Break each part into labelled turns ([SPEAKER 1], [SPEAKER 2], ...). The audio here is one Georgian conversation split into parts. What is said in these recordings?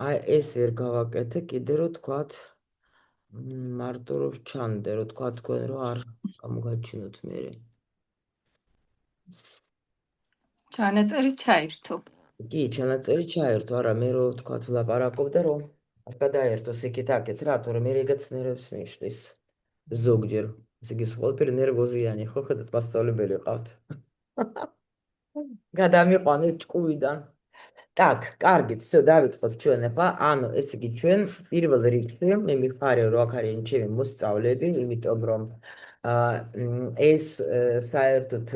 [SPEAKER 1] აი ეს ვერ გავაკეთე, კიდე რომ თქვათ მარტო რომ ჩანდე, რომ თქვათ თქვენ რომ არ გამოგაჩინოთ მე.
[SPEAKER 2] ჩანაწერი ჩაირთო.
[SPEAKER 1] კი, ჩანაწერი ჩაერთო, არა, მე რომ თქვათ ვლაპარაკობდა რომ არ გადაერთოს იქით-აქეთ რა, თორემ მე ეგეც ნერვებს მიშლის ზოგჯერ. ესე იგი, ყველაფერი ნერვოზიანი ხო, ხედავთ, მასწავლებელი ყავთ. გადამიყვანეთ ჭკუიდან. Так, კარგით, всё, დავიწყოთ ჩვენ ახლა. ანუ, ესე იგი, ჩვენ პირველ რიგში მე მიხარია რომ აქ არიან ჩემი მოსწავლეები, იმიტომ რომ ეს საერთოდ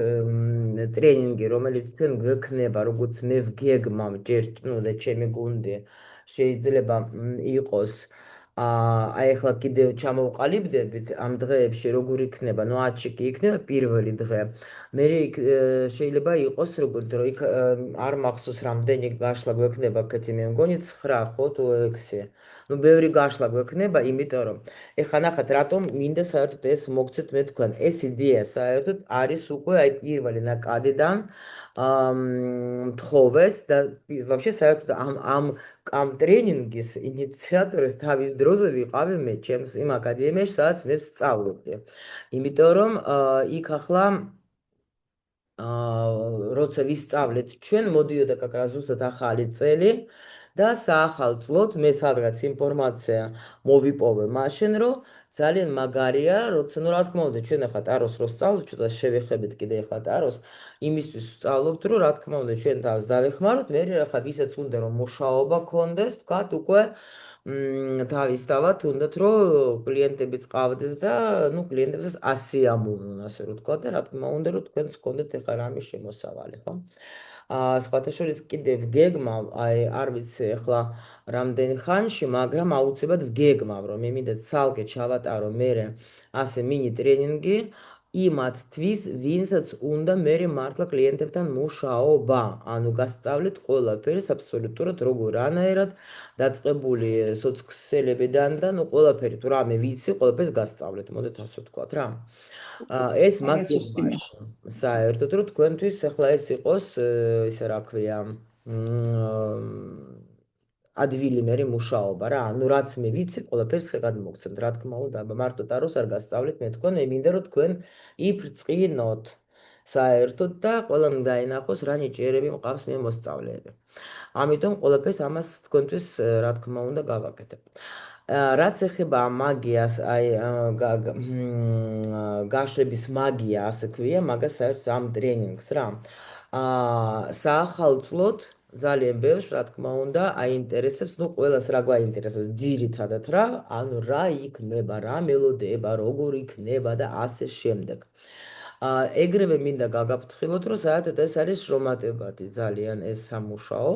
[SPEAKER 1] ტრენინგი, რომელიც ჩვენ გვექნება, როგორც მე ვგეგმავ ჯერ, ну და ჩემი გუნდი შეიძლება იყოს აი ახლა კიდევ ჩამოვყალიბდებით ამ დღეებში როგორ იქნება, ну 10-ში კი იქნება პირველი დღე. მე შეიძლება იყოს როგორც რომ იქ არ მახსოვს რამდენი გაშლა გვექნება კეთი მე მგონი 9 ხო თუ 6. ну ბევრი გაშლა გვექნება, იმიტომ რომ ეხლა ნახეთ რატომ მინდა საერთოდ ეს მოგცეთ მე თქვენ. ეს იდეა საერთოდ არის უკვე აი პირველი ნაკადიდან მთხოვეს და вообще საერთოდ ამ ტრენინგის ინიციატორს თავის დროზე ვიყავი მე ჩემს იმ აკადემიაში, სადაც მე ვსწავლობდი. იმიტომ რომ იქ ახლა როცა ვისწავლეთ ჩვენ, მოდიოდა კაკრა ზუსტად ახალი წელი და საახალ წლად მე სადღაც ინფორმაცია მოვიპოვე მაშინ, რომ ძალიან მაგარია, როცა ну რა თქმა უნდა ჩვენ ახლა ტაროს რო სწავლობთ, ცოტა შევეხებით კიდე ახლა ტაროს, იმისთვის ვსწავლობთ, რომ რა თქმა უნდა ჩვენ თავს დავეხმაროთ, მე ახლა ვისაც უნდა რომ მუშაობა გქონდეს, თქვათ უკვე თავისთავად უნდათ რომ კლიენტებიც ყავდეს და ну კლიენტებსაც ასიამოვნონ, ასე რომ თქვა და რა თქმა უნდა რომ თქვენს გქონდეთ ახლა რამის შემოსავალი, ხო? სხვათა შორის კიდევ ვგეგმავ, აი არ ვიცი ახლა რამდენი ხანში, მაგრამ აუცილებლად ვგეგმავ, რომ მე მინდა ცალკე ჩავატარო მე ასე მინი ტრენინგი იმათთვის, ვინცაც უნდა მე მართლა კლიენტებთან მუშაობა, ანუ გასწავლეთ ყველაფერს აბსოლუტურად როგორ რანაირად დაწყებული სოციქსელებიდან და ნუ ყველაფერი თუ რამე ვიცი, ყველაფერს გასწავლეთ, მოდით ასე ვთქვათ რა. ეს მაგებაში საერთოდ რომ თქვენთვის ახლა ეს იყოს ისე რა ქვია ადვილი მე მუშაობა რა, ანუ რაც მე ვიცი, ყველაფერს გადმოგცემთ, რა თქმა უნდა, მარტო ტაროს არ გასწავლეთ მე თქვენ, მე მინდა რომ თქვენ იფრწყინოთ საერთოდ და ყველამ დაინახოს რა ნიჭიერები მყავს მე მოსწავლეები. ამიტომ ყველაფერს ამას თქვენთვის რა თქმა უნდა გავაკეთებ. რაც ეხება მაგიას, აი გაშლების მაგია, ასე ქვია, მაგას საერთოდ ამ ტრენინგს რა. საახალ წლად ძალიან ბევრს, რა თქმა უნდა, აინტერესებს, ну ყველას რა გვაინტერესებს, ძირითადად რა, ანუ რა იქნება, რა მელოდეება, როგორ იქნება და ასე შემდეგ. ეგრევე მინდა გაგაფრთხილოთ, რომ საერთოდ ეს არის შრომატებადი ძალიან ეს სამუშაო.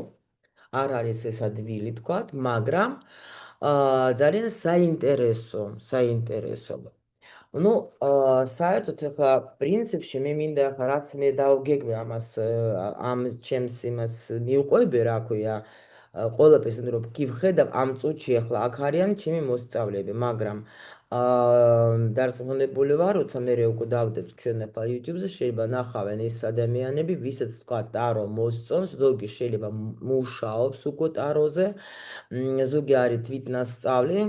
[SPEAKER 1] არ არის ეს ადვილი თქვათ, მაგრამ ძალიან საინტერესო. ну, საერთოდ ახლა პრინციპში მე მინდა ახლა რაც მე დავგეგმე ამას ამ ჩემს იმას მიუყვები რა ქვია ყველაფერს რომ გიხედავ ამ წუთში ახლა აქ არიან ჩემი მოსწავლეები, მაგრამ დარწმუნებული ვარ, როცა მე უკვე დავდებთ ჩვენ ახლა YouTube-ზე, შეიძლება ნახავენ ის ადამიანები, ვისაც თქვა ტარო მოსწონს, ზოგი შეიძლება მუშაობს უკვე ტაროზე, ზოგი არის თვითნასწავლი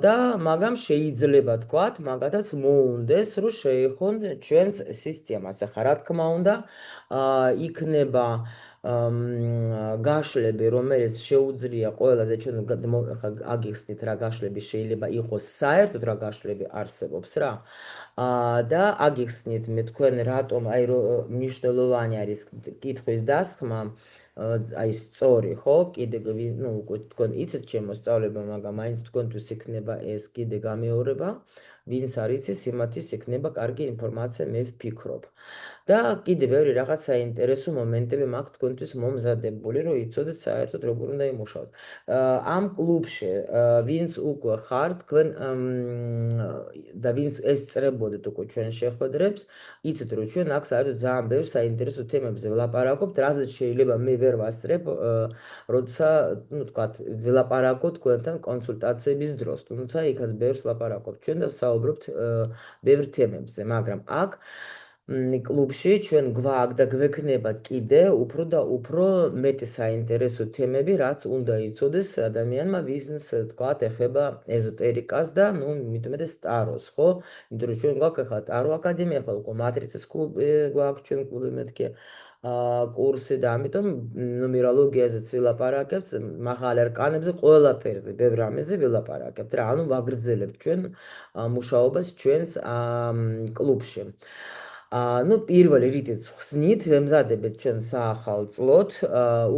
[SPEAKER 1] და მაგრამ შეიძლება თქვათ, მაგათაც მოუნდეს, რომ შეეხონ ჩვენს სისტემას. ახლა რა თქმა უნდა, იქნება გაშლები, რომელიც შეუძლია ყველაზე ჩვენ აგიხსნით რა გაშლები შეიძლება იყოს, საერთოდ რა გაშლები არსებობს რა. და აგიხსნით მე თქვენ რატომ აი მნიშვნელოვანი არის კითხვის დასხმა, აი სწორი ხო? კიდე ну თქვენ იცით შემოსწავლება, მაგრამ მაინც თქვენთვის იქნება ეს კიდე გამეორება, ვინც არ იცის, იმათთვის იქნება კარგი ინფორმაცია, მე ვფიქრობ. და კიდე ბევრი რაღაც საინტერესო მომენტები მაქვს თქვენთვის მომზადებული, რომ იცოდეთ საერთოდ როგორ უნდა იმუშაოთ. ამ კლუბში ვინც უკვე ხართ, თქვენ და ვინც ესწრებოდეთ უკვე ჩვენ შეხვედრებს, იცით რომ ჩვენ აქ საერთოდ ძალიან ბევრ საინტერესო თემებზე ვლაპარაკობთ, რაზეც შეიძლება მე ვერ ვასწრებ, როცა, ну, თქვათ, ვლაპარაკობთ თქვენთან კონსულტაციების დროს, თუმცა იქაც ბევრს ვლაპარაკობთ ჩვენ და ვსაუბრობთ ბევრ თემებზე, მაგრამ აქ კლუბში ჩვენ გვაქვს და გვექნება კიდე უფრო და უფრო მეტი საინტერესო თემები, რაც უნდა იცოდეს ადამიანმა, ვინც თქვათ ეხება ეზოტერიკას და ნუ მithumetes ტაროს, ხო? იმიტომ რომ ჩვენ გვაქვს ახლა ტარო აკადემია, ახლა უკვე მატრიცის კლუბი გვაქვს ჩვენ კლუბი მეთქე კურსი და ამიტომ ნუმეროლოგიაზეც ვილაპარაკებთ, მაღალ არკანებზე, ყველაფერზე, ბევრ რამეზე ვილაპარაკებთ რა, ანუ ვაგრძელებთ ჩვენ მუშაობას ჩვენს კლუბში. ნუ პირველი რითიც ხსნით, ვემზადებთ ჩვენ საახალ წლот,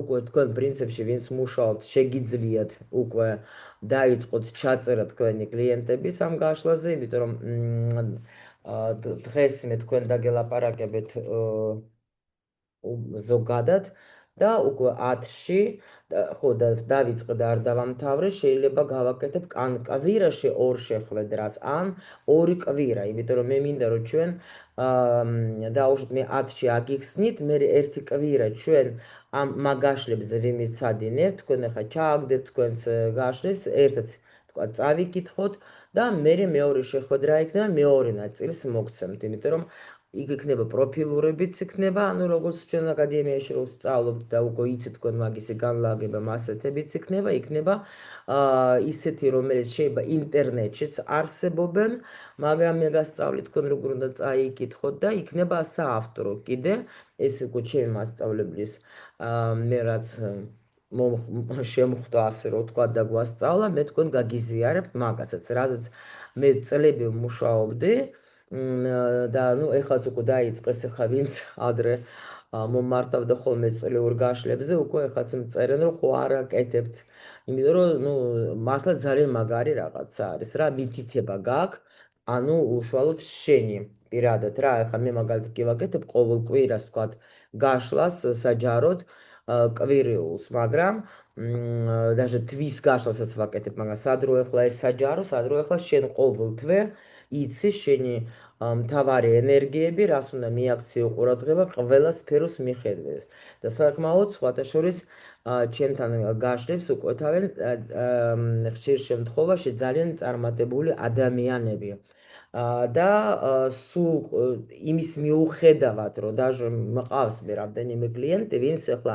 [SPEAKER 1] უკვე თქვენ პრინციპში ვინც მუშაობთ, შეგიძლიათ უკვე დაიწყოთ ჩაწერა თქვენი კლიენტების ამ გაშლაზე, იმიტომ რომ დღეს მე თქვენ დაგელაპარაკებთ ზოგადად და უკვე 10-ში ხო და დავიწყე და არ დავამთავრე, შეიძლება გავაკეთებ კვირაში 2 შეხვედრას ან 2 კვირა, იმიტომ რომ მე მინდა რომ ჩვენ დაუშვით მე 10-ში აგიხსნით, მე ერთი კვირა ჩვენ ამ მაგაშლებზე ვიმიცადინებთ, თქვენ ახლა ჩააგდებთ თქვენს გაშლებს, ერთად თქვა წავიკითხოთ და მე მეორე შეხვედრა იქნება, მეორე ნაწილს მოგცემთ, იმიტომ რომ იქ იქნება პროფილურებიც იქნება, ანუ როგორც ჩვენ აკადემიაში რო ვსწავლობთ და უკვე იცით თქვენ მაგისი განლაგება მასეთებიც იქნება ისეთი რომელიც შეიძლება ინტერნეტშიც არსებობენ, მაგრამ მე გასწავლით თქვენ როგორ უნდა წაიკითხოთ და იქნება საავტორო კიდე ეს უკვე ჩემი მასწავლებლის მე რაც შემხვდა ასე რომ თქვა და გვასწავლა, მე თქვენ გაგიზიარებთ მაგასაც, რაზეც მე წლები მუშაობდი და ნუ ეხლაც უკვე დაიწყეს ახლა ვინც ადრე მომართავდა ხოლმე წლიურ გაშლებზე, უკვე ეხლაც მწერენ რომ ხო არ აკეთებთ. იმიტომ რომ ნუ მართლა ძალიან მაგარი რაღაცა არის რა, მითითება გაქვს, ანუ უშუალოდ შენი პირადად რა, ახლა მე მაგალითად კი ვაკეთებ ყოველ კვირას თქვათ გაშლას საჯაროდ კვირიულს, მაგრამ даже თვის გაშლასაც ვაკეთებ, მაგრამ სადრო ახლა ეს საჯარო, სადრო ახლა შენ ყოველ თვე იცი შენი მთავარი ენერგიები, რას უნდა მიაქციო ყურადღება ყველა სფეროს მიხედვით. და საკმაოდ სხვათა შორის ჩემთან გაშლებს უკეთავენ ხშირ შემთხვევაში ძალიან წარმატებული ადამიანები. და სულ იმის მიუხედავად, რომ даже მყავს მე რამდენიმე კლიენტი, ვინც ახლა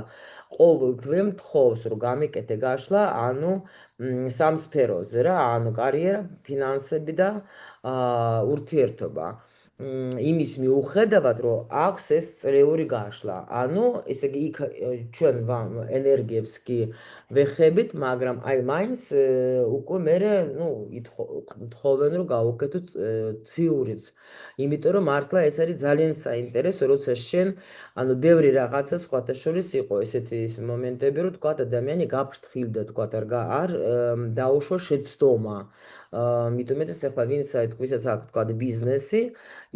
[SPEAKER 1] ყოველ თვე მთხოვს, რომ გამიკეთე გაშლა, ანუ სამ სფეროზე რა, ანუ კარიერა, ფინანსები და ურთიერთობა. იმის მიუხედავად, რომ აქვს ეს წლიური გაშლა. ანუ ესე იგი იქ ჩვენ ენერგიებს კი ვეხებით, მაგრამ აი მაინც უკვე მე ნუ თხოვენ რომ გავუკეთოთ თვიურიც. იმიტომ რომ მართლა ეს არის ძალიან საინტერესო, როცა შენ ანუ ბევრი რაღაცა სხვათა შორის იყო ესეთი მომენტები, რომ თქვა ადამიანი გაფრთხილდა, თქვა არ დაუშვა შეცდომა. მithumetes ახლა ვინც თქვისაც აქვს თქვა ბიზნესი,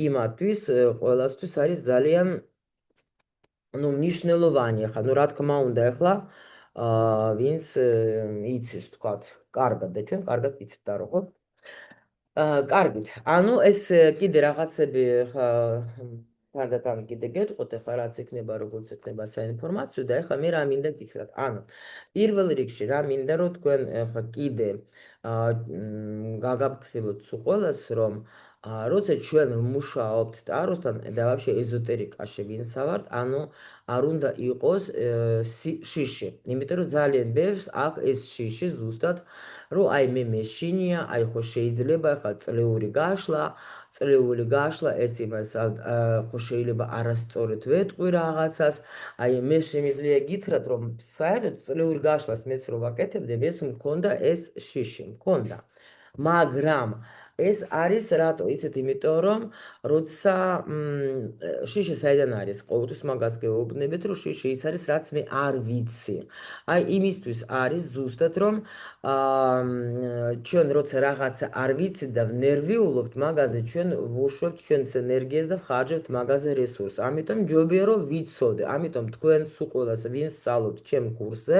[SPEAKER 1] იმათვის ყველასთვის არის ძალიან ну მნიშვნელოვანი ახლა, ну რა თქმა უნდა ახლა ვინც იცის თქვათ, კარგად და ჩვენ კარგად ვიცით და რო ხო? კარგით. ანუ ეს კიდე რაღაცები ხა თანდათან კიდე გეტყოთ ახლა რაც იქნება როგორც იქნება საინფორმაციო და ახლა მე რა მინდა გითხრათ. ანუ პირველ რიგში რა მინდა რომ თქვენ ახლა კიდე გაგაფრთხილოთ სულ ყველას რომ როცა ჩვენ მუშაობთ ტაროსთან და вообще ეზოტერიკაში ვინცა ვართ, ანუ არ უნდა იყოს შიში. იმიტომ რომ ძალიან ბევრს აქ ეს შიში ზუსტად რომ აი მე მეშინია, აი ხო შეიძლება ახლა წლიური გაშლა ეს იმას ხო შეიძლება არასწორად ვეტყვი რაღაცას, აი მე შემიძლია გითხრათ რომ საერთოდ წლიური გაშლას მეც რო ვაკეთებდი, მეც მქონდა ეს შიში, მქონდა. მაგრამ ეს არის რატო იცით, იმიტომ რომ როცა შიში საიდან არის? ყოველთვის მაგას გეუბნებით, რომ შიში ის არის, რაც მე არ ვიცი. აი იმისთვის არის ზუსტად რომ ჩვენ როცა რაღაცა არ ვიცით და ვნერვიულობთ მაგაზე, ჩვენ ვუშვებთ ჩვენს ენერგიას და ვხარჯებთ მაგაზე რესურსს. ამიტომ ჯობია რომ ვიცოდე. ამიტომ თქვენ სულ ყველას ვინც სწავლობთ ჩემ კურსზე,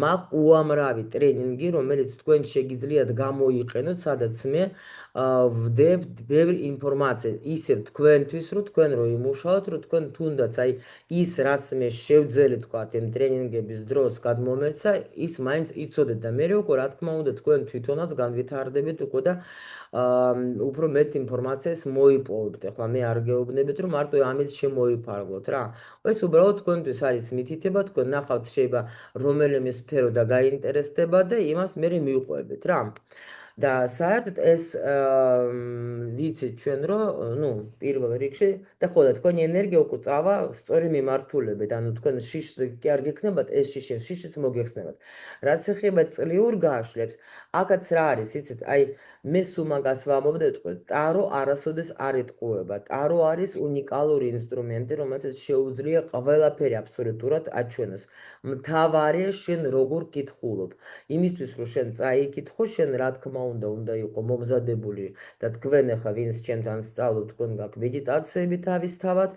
[SPEAKER 1] მაქვს უამრავი ტრენინგი, რომელიც თქვენ შეგიძლიათ გამოიყენოთ, სადაც მე ვდებთ ბევრი ინფორმაცია ისევ თქვენთვის, რომ თქვენ რო იმუშაოთ, რომ თქვენ თუნდაც აი ის რაც მე შევძელე თქვათ იმ ტრენინგების დროს გადმომეცა, ის მაინც იცოდეთ და მე უკვე რა თქმა უნდა თქვენ თვითონაც განვითარდებით უკვე და უფრო მეტ ინფორმაციას მოიპოვებთ. ახლა მე არ გეუბნებით, რომ მარტო ამის შემოიფარგლოთ რა. ეს უბრალოდ თქვენთვის არის მითითება, თქვენ ნახავთ შეიძლება რომელიმე სფერო და გაინტერესდება და იმას მე მივყვებით რა. და საერთოდ ეს ვიცით ჩვენ რომ ნუ პირველ რიგში და ხო და თქვენი ენერგია უკვე წავა სწორი მიმართულებით, ანუ თქვენ შიშზე კი არ გექნებათ ეს შიშიც მოგეხსნებათ. რაც ეხება წლიურ გაშლებს, აქაც რა არის, იცით, აი მე სულ მაგას ვამბობ და ტარო არასოდეს არ იტყუება. ტარო არის უნიკალური ინსტრუმენტი, რომელსაც შეუძლია ყველაფერი აბსოლუტურად აჩვენოს. მთავარია შენ როგორ კითხულობ. იმისთვის რომ შენ წაიკითხო, შენ რა თქმა უნდა იყო მომზადებული და თქვენ ახლა ვინც ჩემთან სწავლობთ, თქვენ გაქვთ მედიტაციები თავისთავად,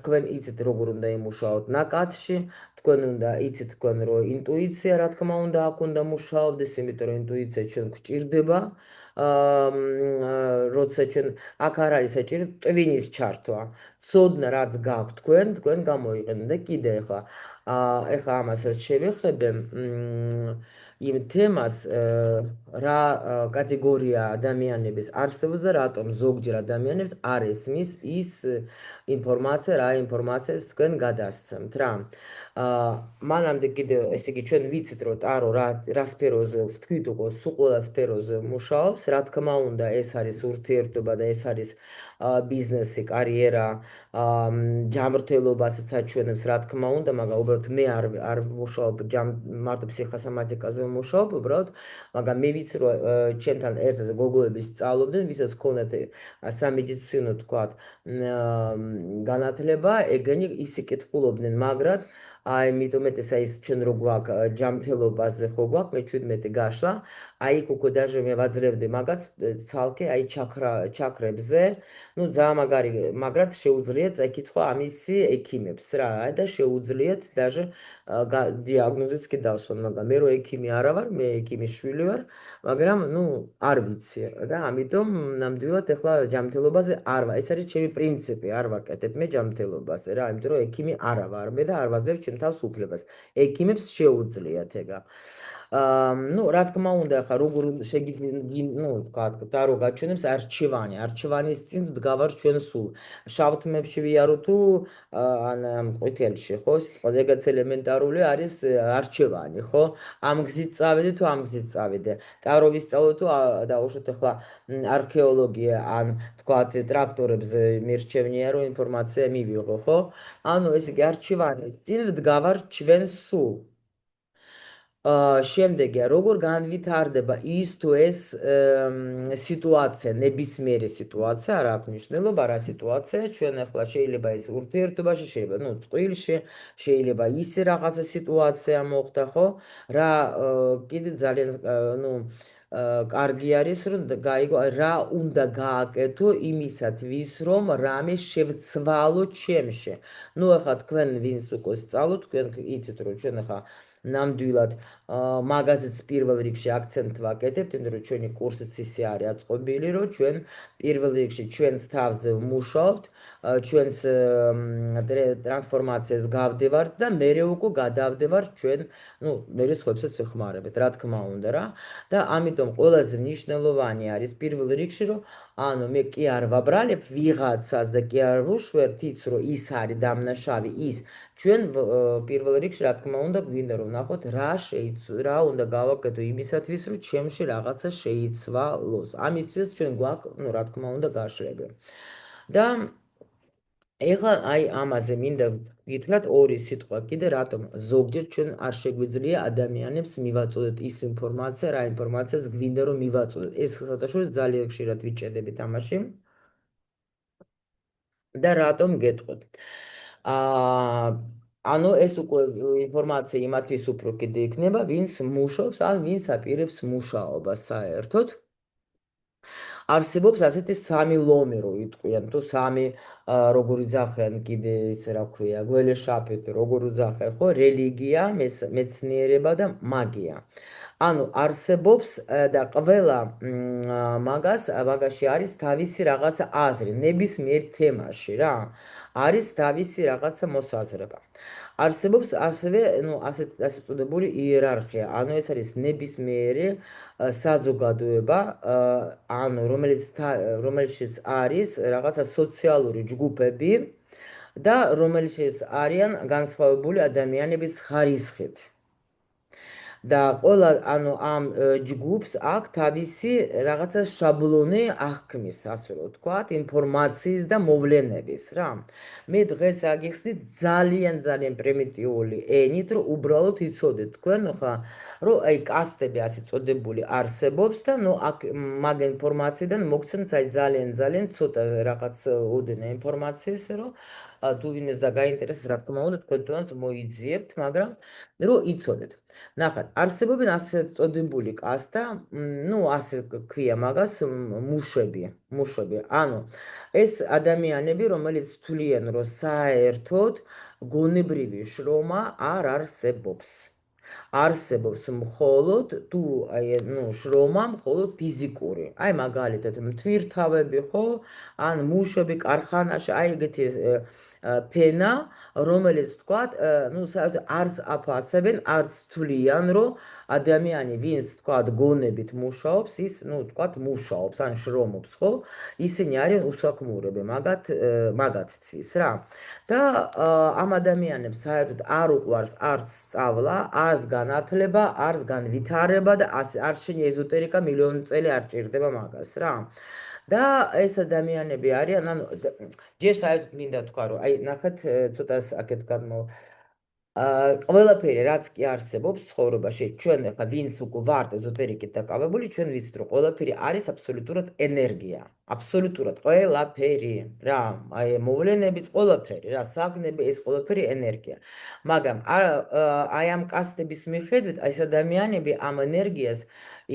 [SPEAKER 1] თქვენ იცით როგორ უნდა იმუშაოთ ნაკადში, თქვენ უნდა იცით თქვენ რომ ინტუიცია რა თქმა უნდა აქ უნდა მუშაობდეს, იმიტომ რომ ინტუიცია ჩვენ გვჭირდება. როცა ჩვენ აქ არ არის საჭირო ტვინის ჩართვა. ცოდნა რაც გაქვთ თქვენ გამოიყენეთ და კიდე ეხლა ამასაც შევეხებე იმ თემას რა კატეგორია ადამიანების არსებობს და რატომ ზოგჯერ ადამიანებს არ ესმის ის ინფორმაცია რა ინფორმაციას თქვენ გადასცემთ რა. მანამდე კიდე ესე იგი ჩვენ ვიცით რომ ტარო რა სფეროზე ვთქვით უკვე სულ ყველა სფეროზე მუშაობს, რა თქმა უნდა ეს არის ურთიერთობა და ეს არის ბიზნესი, კარიერა, ჯანმრთელობასაც აჩვენებს, რა თქმა უნდა, მაგრამ უბრალოდ მე არ მუშაობ მარტო ფსიქოსომატიკაზე მუშაობ, უბრალოდ, მაგრამ მე ვიცი რომ ჩემთან ერთად გოგოები სწავლობდნენ, ვისაც ჰქონდათ სამედიცინო თქვათ განათლება, ეგენი ისე კითხულობდნენ, მაგრამ აი მithumetes აი ჩვენ რო გვაქვს ჯანმრთელობაზე ხო გვაქვს მე 17 გაშლა, აი იქ უკვე დაჟე მე ვაძლევდი მაგაც ცალკე აი ჩაქრებზე, ну ძალიან მაგარი, მაგრამ შეუძლიათ წაიკითხვა ამისი ექიმებს რა და შეუძლიათ დაჟე დიაგნოზიც კი დავსვან, მაგრამ მე რო ექიმი არა ვარ, მე ექიმის შვილი ვარ, მაგრამ ну არ ვიცი და ამიტომ ნამდვილად ეხლა ჯანმრთელობაზე არ ვარ. ეს არის ჩემი პრინციპი, არ ვაკეთებ მე ჯანმრთელობაზე რა, იმიტომ რომ ექიმი არა ვარ მე და არ ვაძლევ ჩემ თავს უფლებას. ექიმებს შეუძლიათ ეგა. ну რა თქმა უნდა ახლა როგორ შეგიძლიათ ну თქვათ და რო გაჩვენებს არჩევანის წინ დგავარ ჩვენ სულ შავთმებში ვიარო თუ ან ყვითელში ხო სიტყვა ეგაც ელემენტარული არის არჩევანი ხო ამ გზით წავიდე თუ ამ გზით წავიდე და რო ვისწავლო თუ დაუშვათ ახლა არქეოლოგია ან თქვათ ტრაქტორებზე მირჩევნია რომ ინფორმაცია მივიღო ხო ანუ ესე იგი არჩევანის წინ დგავარ ჩვენ სულ შემდეგია, როგორ განვითარდება ის თუ ეს სიტუაცია, ნებისმიერი სიტუაცია, არ აქვს მნიშვნელობა რა სიტუაცია, ჩვენ ახლა შეიძლება ის ურთიერთობაში, შეიძლება, ну, წყვილში, შეიძლება ისე რაღაცა სიტუაცია მოხდა, ხო? რა კიდე ძალიან, ну, კარგი არის, რომ გაიგო, რა უნდა გააკეთო იმისათვის, რომ რამე შევცვალო ჩემში. ну, ახლა თქვენ ვინც უკვე სწავლობთ, თქვენ იცით, რომ ჩვენ ახლა ნამდვილად მაგაზეც პირველ რიგში აქცენტ ვაკეთებთ, იმიტომ რომ ჩვენი კურსიც ისე არის აწყობილი, რომ ჩვენ პირველ რიგში ჩვენს თავზე ვმუშაობთ, ჩვენს ტრანსფორმაციას გავდევართ და მერე უკვე გადავდევართ ჩვენ, ну, მერე სხვებსაც ვეხმარებთ, რა თქმა უნდა რა. და ამიტომ ყველაზე მნიშვნელოვანი არის პირველ რიგში, რომ ანუ მე კი არ ვაბრალებ ვიღაცას და კი არ ვუშვერთ იც, რომ ის არის დამნაშავე ის ჩვენ პირველ რიგში რა თქმა უნდა გვინდა რომ ნახოთ რა უნდა გავაკეთო იმისათვის რომ ჩემში რაღაცა შეიცვალოს. ამისთვის ჩვენ გვაქვს ну რა თქმა უნდა გაშლები. და ეხლა აი ამაზე მინდა გითხრათ ორი სიტყვა კიდე რატომ ზოგჯერ ჩვენ არ შეგვიძლია ადამიანებს მივაწოდოთ ის ინფორმაცია რა ინფორმაციას გვინდა რომ მივაწოდოთ. ეს საერთოდ ძალიან ხშირად ვიჭედებით ამაში. და რატომ გეტყვით? ანუ ეს უკვე ინფორმაცია იმათვის უფრო კიდე იქნება, ვინც მუშაობს ან ვინც აპირებს მუშაობას საერთოდ. არსებობს ასეთი სამი ლომი, რო იტყვიან, თუ სამი როგორ იძახიან კიდე ის რა ქვია, გველეშაპით როგორ უძახიან, ხო, რელიგია, მეცნიერება და მაგია. ანუ არსებობს და ყველა მაგაში არის თავისი რაღაცა აზრი, ნებისმიერ თემაში რა. არის თავისი რაღაცა მოსაზრება. არსებობს ასევე, ну, ასე წოდებული იერარქია, ანუ ეს არის ნებისმიერი საზოგადოება, ანუ რომელშიც არის რაღაცა სოციალური ჯგუფები და რომელშიც არიან განსხვავებული ადამიანების ხარისხით. და ყველა ანუ ამ ჯგუფს აქვს თავისი რაღაცა შაბლონი აღქმის, ასე რომ ვთქვათ, ინფორმაციის და მოვლენების რა. მე დღეს აგიხსნით ძალიან პრიმიტიული ენით, რომ უბრალოდ იცოდეთ თქვენ ხა, რომ აი კასტები ასე წოდებული არსებობს და ნუ აქ მაგ ინფორმაციიდან მოგცემთ ძალიან ცოტა რაღაც ოდენა ინფორმაციას, რომ თუ ვინმეს და გაინტერესებს, რა თქმა უნდა, თქვენ თვითონაც მოიძიებთ, მაგრამ რომ იცოდეთ. ნახეთ, არსებობენ ასე წოდებული კასტა, ну, ასე ქვია მაგას, მუშები. ანუ ეს ადამიანები, რომელიც თვლიან, რომ საერთოდ გონებრივი შრომა არ არსებობს. არსებობს მხოლოდ თუ აი ნუ შრომა მხოლოდ ფიზიკური. აი მაგალითად მთვირთავები ხო, ან მუშები კარხანაში, აი ეგეთი ფენა, რომელიც თქვათ, ну, საერთოდ არც აფასებენ, არც თვლიან, რომ ადამიანი, ვინც თქვათ გონებით მუშაობს, ის, ну, თქვათ, მუშაობს, ან შრომობს, ხო? ისინი არიან უსაქმურები, მაგათთვის რა. და ამ ადამიანებს საერთოდ არ უყვარს არც სწავლა, არც განათლება, არც განვითარება და არ შეня ეზოტერიკა მილიონი წელი არ ჭირდება მაგას რა. და ეს ადამიანები არიან, ანუ ჯერ საერთოდ მინდა თქვა, რომ აი ნახეთ ცოტა აქეთ გამო ყველაფერი რაც კი არსებობს ცხოვრებაში, ჩვენ ახლა ვინც უკვე ვართ ეზოტერიკით დაკავებული, ჩვენ ვიცით, რომ ყველაფერი არის აბსოლუტურად ენერგია. აბსოლუტურად ყველაფერი, რა, აი მოვლენებიც ყველაფერი, რა, საგნები ეს ყველაფერი ენერგია. მაგრამ აი ამ კასტების მიხედვით, ეს ადამიანები ამ ენერგიას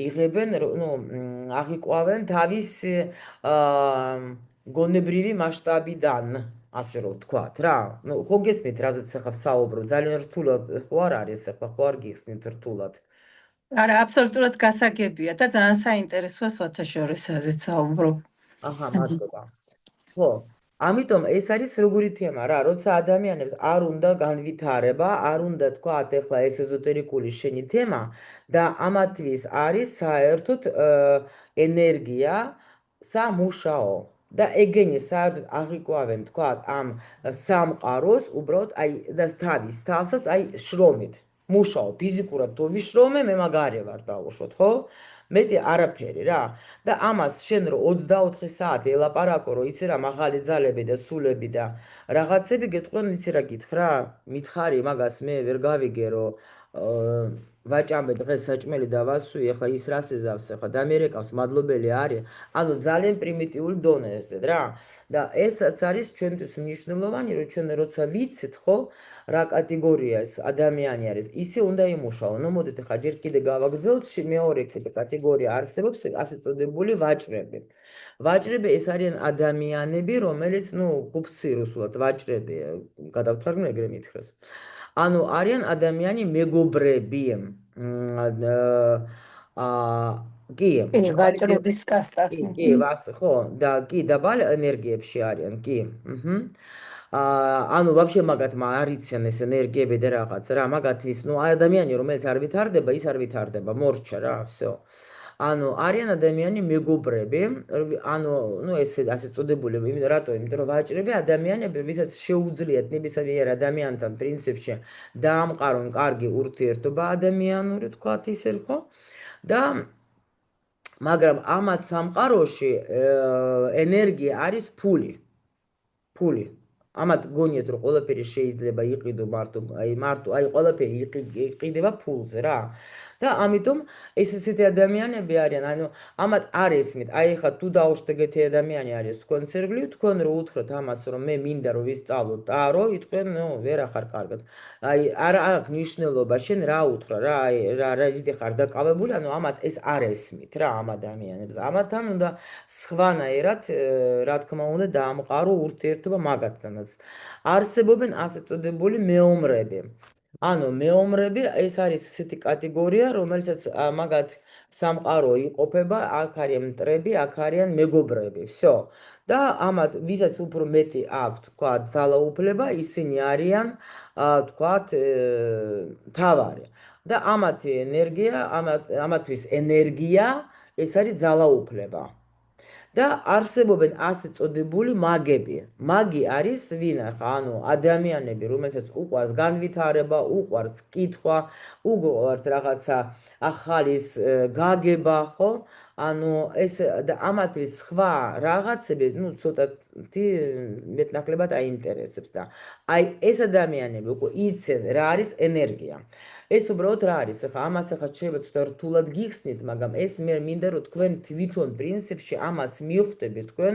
[SPEAKER 1] იღებენ, ну, აღიყვავენ თავის გონებრივი მასშტაბიდან, ასე რომ ვთქვათ რა. ну, ხო გესმით, რაზეც ახლა საუბრობ, ძალიან რთულად ხო არ არის, ახლა ხო არ გიხსნით რთულად.
[SPEAKER 2] არა, აბსოლუტურად გასაგებია და ძალიან საინტერესოა საერთაშორისოაზეც საუბრობ.
[SPEAKER 1] აჰა, მადლობა. ხო, ამიტომ ეს არის როგორი თემა რა, როცა ადამიანებს არ უნდა განვითარება, არ უნდა თქვათ ახლა ეს ეზოტერიკული შენი თემა და ამათთვის არის საერთოდ ენერგია სამუშაო. და ეგენი საერთოდ აღიკვავენ თქვათ ამ სამყაროს უბრალოდ აი და თავის თავსაც აი შრომით. მუშაო, ფიზიკურად თუ ვიშრომე, მე მაგარი ვარ დაუშვოთ, ხო? მეტი არაფერი რა. და ამას შენ რო 24 საათი ელაპარაკო, რომ იცი რა მაღალი ძალები და სულები და რაღაცები გეტყვენ, იცი რა გითხრ რა? მითხარი მაგას მე ვერ გავიგე, რომ ვაჭამე დღეს საჭმელი და ვასვი, ახლა ის რას ეზავს, ახლა დამერეკავს, მადლობელი არის. ანუ ძალიან პრიმიტიული დონეზე რა. და ესაც არის ჩვენთვის მნიშვნელოვანი, რომ ჩვენ როცა ვიცით, ხო, რა კატეგორიას ადამიანი არის, ისე უნდა იმუშაო. ნუ მოდით ახლა ჯერ კიდე გავაგრძელოთ, მეორე კატეგორია არსებობს, ასე წოდებული ვაჭრები. ვაჭრები ეს არიან ადამიანები, რომელიც, ну, გუფცირუსულად ვაჭრები, გადავთარგმნე ეგრე მითხრეს. ანუ არიან ადამიანი მეგობრები. კი,
[SPEAKER 2] ვაჭრობის კასტა.
[SPEAKER 1] კი, ხო, და კი დაბალ ენერგიებში არიან, კი. ანუ вообще მაგათ არიციან ეს ენერგიები და რაღაც რა, მაგათთვის, ну, ადამიანი რომელიც არ ვითარდება, ის არ ვითარდება, მორჩა რა, всё. ანუ არიან ადამიანი მეგობრები, ანუ, ну, ესე ასე წოდებული, რატო? იმიტომ რომ ვაჭრები ადამიანები, ვისაც შეუძლიათ ნებისმიერ ადამიანთან პრინციპში დაამყარონ კარგი ურთიერთობა ადამიანური, თქვათ ისე, ხო? და მაგრამ ამათ სამყაროში ენერგია არის ფული. ამათ გონიათ რომ ყველაფერი შეიძლება იყიდო მარტო აი ყველაფერი იყიდება ფულზე რა და ამიტომ ეს ესეთი ადამიანები არიან ანუ ამათ არ ესმით აი ხა თუ დაუშვათ ეგეთი ადამიანი არის თქვენ სერგლივ თქვენ რო უთხრათ ამას რომ მე მინდა რომ ვისწავლოთ ტარო იტყვენ ნუ ვერ ახარ კარგად აი არ აქვს მნიშვნელობა შენ რა უთხრა რა აი რა დიდი ხარ დაკავებული ანუ ამათ ეს არ ესმით რა ამ ადამიანებს ამათთან უნდა სხვანაირად რა თქმა უნდა დაამყარო ურთიერთობა მაგათთანაც არსებობენ ასე წოდებული მეომრები ანუ მეომრები ეს არის ესეთი კატეგორია რომელსაც მაგათ სამყარო იყოფება აქ არიან მტრები აქ არიან მეგობრები всё და ამათ ვისაც უფრო მეტი აქვს თქვა ძალაუფლება ისინი არიან თქვათ თავარი და ამათი ენერგია ამათვის ენერგია ეს არის ძალაუფლება და არსებობენ ასე წოდებული მაგები. მაგი არის ვინ ახლა, ანუ ადამიანები, რომელსაც უყვარს განვითარება, უყვარს კითხვა, უყვართ რაღაცა ახალის გაგება, ხო? ანუ ეს და ამათთვის სხვა რაღაცები, ну, ცოტათი მეტნაკლებად აინტერესებს და აი ეს ადამიანები უკვე იცენ რა არის ენერგია. ეს უბრალოდ რა არის? ახლა ამას ახლა შეიძლება ცოტა რთულად გიხსნით, მაგრამ ეს მე მინდა რომ თქვენ თვითონ პრინციპში ამას მივხვდებით თქვენ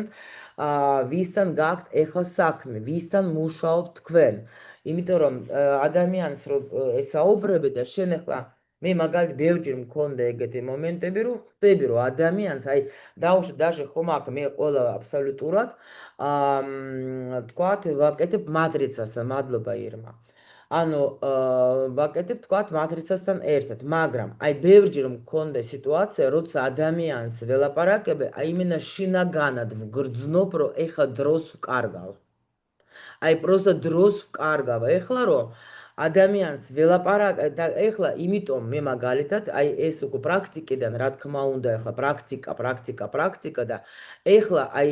[SPEAKER 1] ვისთან გაქვთ ეხლა საქმე, ვისთან მუშაობთ თქვენ. იმიტომ რომ ადამიანს რომ ესაუბრები და შენ ახლა მე მაგალითად ბევრჯერ მქონდა ეგეთი მომენტები რომ ხვდები რომ ადამიანს აი დაუშვათ даже ხომ აქ მე ყველა აბსოლუტურად თქვათ ვაკეთებ მატრიცასთან მადლობა ირმა ანუ ვაკეთებ თქვათ მატრიცასთან ერთად, მაგრამ აი ბევრჯერ მქონდა სიტუაცია, როცა ადამიანს ველაპარაკები, აი იმენა შინაგანად ვგრძნობ, რომ ეხა დროს ვკარგავ. აი просто დროს ვკარგავ. ეხლა რომ ადამიანს ველაპარაკ და ეხლა იმიტომ მე მაგალითად აი ეს უკვე პრაქტიკიდან რა თქმა უნდა ეხლა პრაქტიკა და ეხლა აი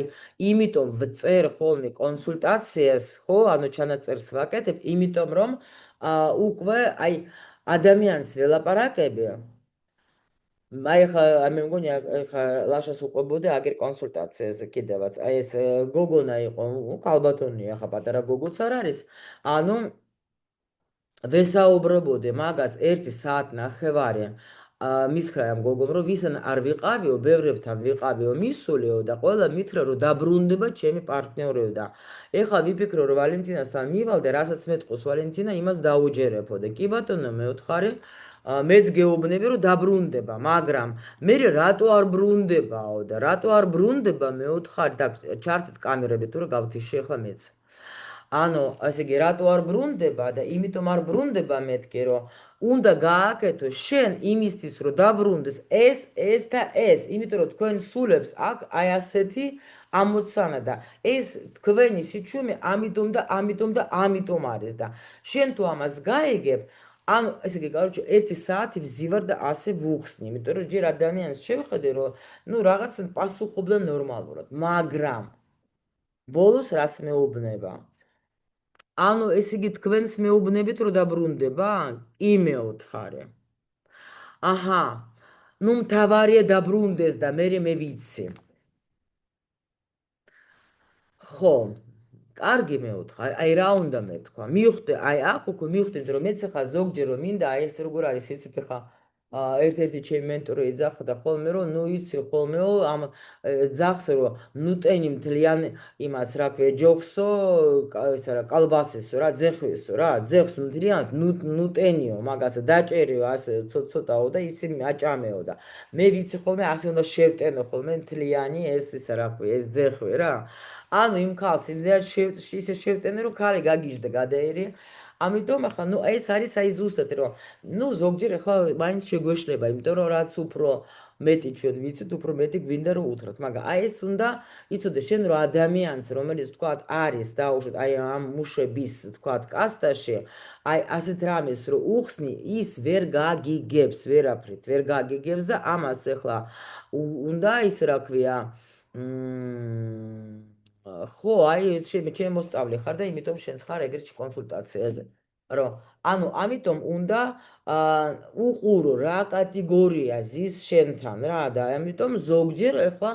[SPEAKER 1] იმიტომ ვწერ ხოლმე კონსულტაციას ხო ანუ ჩანაწერს ვაკეთებ იმიტომ რომ უკვე აი ადამიანს ველაპარაკები აი ხა მე მგონი ხა ლაშას უყვებოდა აგერ კონსულტაციაზე კიდევაც აი ეს გოგონა იყო კალბატონია ხა პატარა გოგოც არ არის ანუ ვესაუბრებოდი მაგას 1 საათნახევარი მისხრა ამ გოგომ რომ ვისან არ ვიყავიო ბევრებთან ვიყავიო მისულიო და ყველა მითხრა რომ დაბრუნდება ჩემი პარტნიორიო და ეხლა ვიფიქრო რომ ვალენტინასთან მივალ და რასაც მეტყოს ვალენტინა იმას დაუჯერებო და კი ბატონო მე ვთხარი მეც გეუბნები რომ დაბრუნდება მაგრამ მე რატო არ ბრუნდებაო და რატო არ ბრუნდება მე ვთხარი და ჩართეთ კამერები თუ რა გავთიშე ახლა მეც ანუ ასე იგი რატო არ ბრუნდება და იმიტომ არ ბრუნდება მეთქი რომ უნდა გააკეთო შენ იმისთვის რომ დაბრუნდეს ეს და ეს იმიტომ რომ თქვენ სულებს აქ აი ასეთი ამოცანა და ეს თქვენი სიჩუმე ამიტომ არის და შენ თუ ამას გაიგებ ანუ ესე იგი короче 1 საათი ვზივარ და ასე ვუხსნი იმიტომ რომ ჯერ ადამიანს შევხედე რომ ну რაღაც პასუხობდა ნორმალურად მაგრამ ბოლოს რას მეუბნება ანუ ესე იგი თქვენს მეუბნებით რომ დაბრუნდება? კი მეუთხარი. აჰა. ნუ მთავარია დაბრუნდეს და მე ვიცი. ხო. კარგი მეუთხარ. აი რა უნდა მეთქვა? მივხვდი, აი აქ უკვე მივხვდი რომ მეც ხა ზოგჯერ რომ მინდა აი ეს როგორ არის იცით ხა ერთ-ერთი ჩემი მენტორი ეძახდა ხოლმე რომ ნუ იცი ხოლმეო ამ ძახს რომ ნუტენი მთლიან იმას რა ქვია ჯოხსო ესა რა კალბასესო რა ძეხვისო რა ძეხს მთლიანად ნუტენიო მაგას დაჭერიო ასე ცოტაო და ისინი აჭამეო და მე ვიცი ხოლმე ასე უნდა შევტენო ხოლმე მთლიანი ეს ესა რა ქვია ეს ძეხვი რა ანუ იმ ქალს იმდენად ისე შევტენე რომ ქალი გაგიჟდა გადაერი ამიტომ ახლა ნუ ეს არის აი ზუსტად რომ ნუ ზოგჯერ ახლა მაინც შეგვეშლება იმიტომ რომ რაც უფრო მეტი ჩვენ ვიცით უფრო მეტი გვინდა რომ უთხრათ მაგრამ აი ეს უნდა იცოდე შენ რომ ადამიანს რომელიც თქვათ არის დაუშვათ აი ამ მუშების თქვათ კასტაში აი ასეთ რამეს რომ უხსნი ის ვერ გაგიგებს ვერაფრით ვერ გაგიგებს და ამას ახლა უნდა ის რა ქვია ხო, აი ჩემი მოსწავლე ხარ და იმიტომ შენს ხარ ეგრეთ კონსულტაციაზე. რომ ანუ ამიტომ უნდა უყურო რა კატეგორია ზის შენთან რა და ამიტომ ზოგჯერ ახლა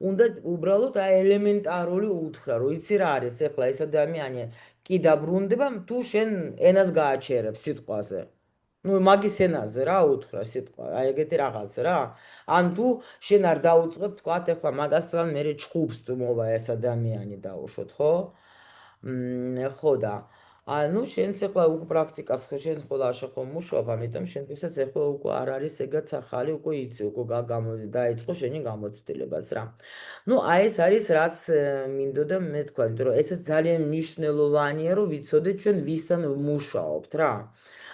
[SPEAKER 1] უნდა უბრალოდ აი ელემენტარული უთხრა რომ იცი რა არის ახლა ეს ადამიანი კი დაბრუნდება თუ შენ ენას გააჩერებ სიტყვაზე. ნუ მაგის ენაზე რა უთხრა სიტყვა, აი ეგეთი რაღაც რა. ან თუ შენ არ დაუწყებ თქვათ ახლა მაგასთან მე ჩხუბს თუ მოვა ეს ადამიანი დაუშვოთ, ხო? ხო და ანუ შენს ახლა უკვე პრაქტიკას ხო შენ ხოლმე არ შეხო მუშაობ, ამიტომ შენთვისაც ახლა უკვე არ არის ეგაც ახალი, უკვე იცი, უკვე დაიწყო შენი გამოცდილებაც რა. ნუ აი ეს არის რაც მინდოდა მე თქვა, იმიტომ რომ ესეც ძალიან მნიშვნელოვანია, რომ ვიცოდეთ ჩვენ ვისთან ვმუშაობთ რა.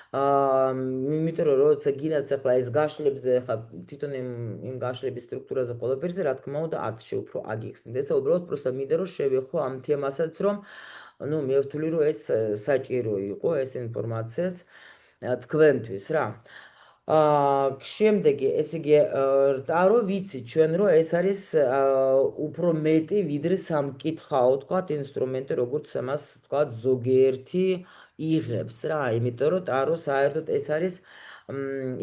[SPEAKER 1] იმიტომ რომ როცა გინდათ ახლა ეს გაშლებზე ახლა თვითონ იმ გაშლების სტრუქტურაზე ყველაფერზე რა თქმა უნდა 10-ში უფრო აგიხსნით. ესა უბრალოდ პროსტა მინდა რომ შევეხო ამ თემასაც, რომ ну, მე ვთვლი რომ ეს საჭირო იყო ეს ინფორმაციაც თქვენთვის რა. შემდეგი, ესე იგი, რო ვიცი ჩვენ რომ ეს არის უფრო მეტი ვიდრე სამკითხაო, თქვათ, ინსტრუმენტი, როგორც ამას, თქვათ, ზოგიერთი იღებს რა, იმიტომ რომ ტარო საერთოდ ეს არის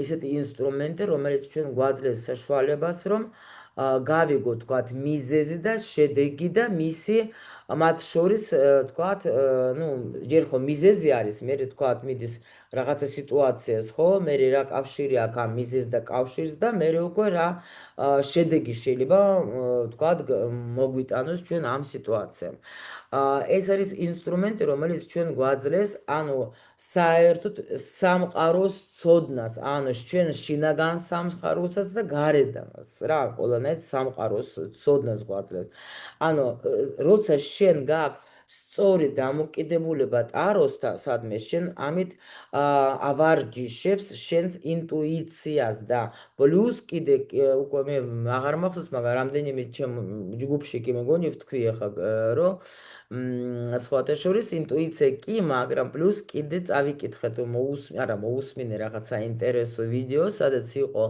[SPEAKER 1] ისეთი ინსტრუმენტი, რომელიც ჩვენ გვაძლევს საშუალებას, რომ გავიგოთ, თქვათ, მიზეზი და შედეგი და მისი მათ შორის, თქვათ, ну, ჯერ ხო მიზეზი არის, მე თქვათ, მიდის რაღაცა სიტუაციას, ხო? მე რა კავშირი აქვს ამ მიზეზს და კავშირს და მე უკვე რა შედეგი შეიძლება, თქვათ, მოგვიტანოს ჩვენ ამ სიტუაციამ. ეს არის ინსტრუმენტი, რომელიც ჩვენ გვაძლევს, ანუ საერთოდ სამყაროს ცოდნას, ანუ ჩვენ შინაგან სამყაროსაც და გარედანაც, რა, ყველანაირ სამყაროს ცოდნას გვაძლევს. ანუ როცა შენ გაქვს სწორი დამოკიდებულება ტაროსთან, სადმე შენ ამით ავარჯიშებს შენს ინტუიციას და პლუს კიდე უკვე მე აღარ მახსოვს, მაგრამ რამდენიმე ჩემ ჯგუფში კი მეგონი ვთქვი ახლა რომ სხვათა შორის ინტუიცია კი, მაგრამ პლუს კიდე წავიკითხე თუ არა მოусმინე რაღაც საინტერესო ვიდეო, სადაც იყო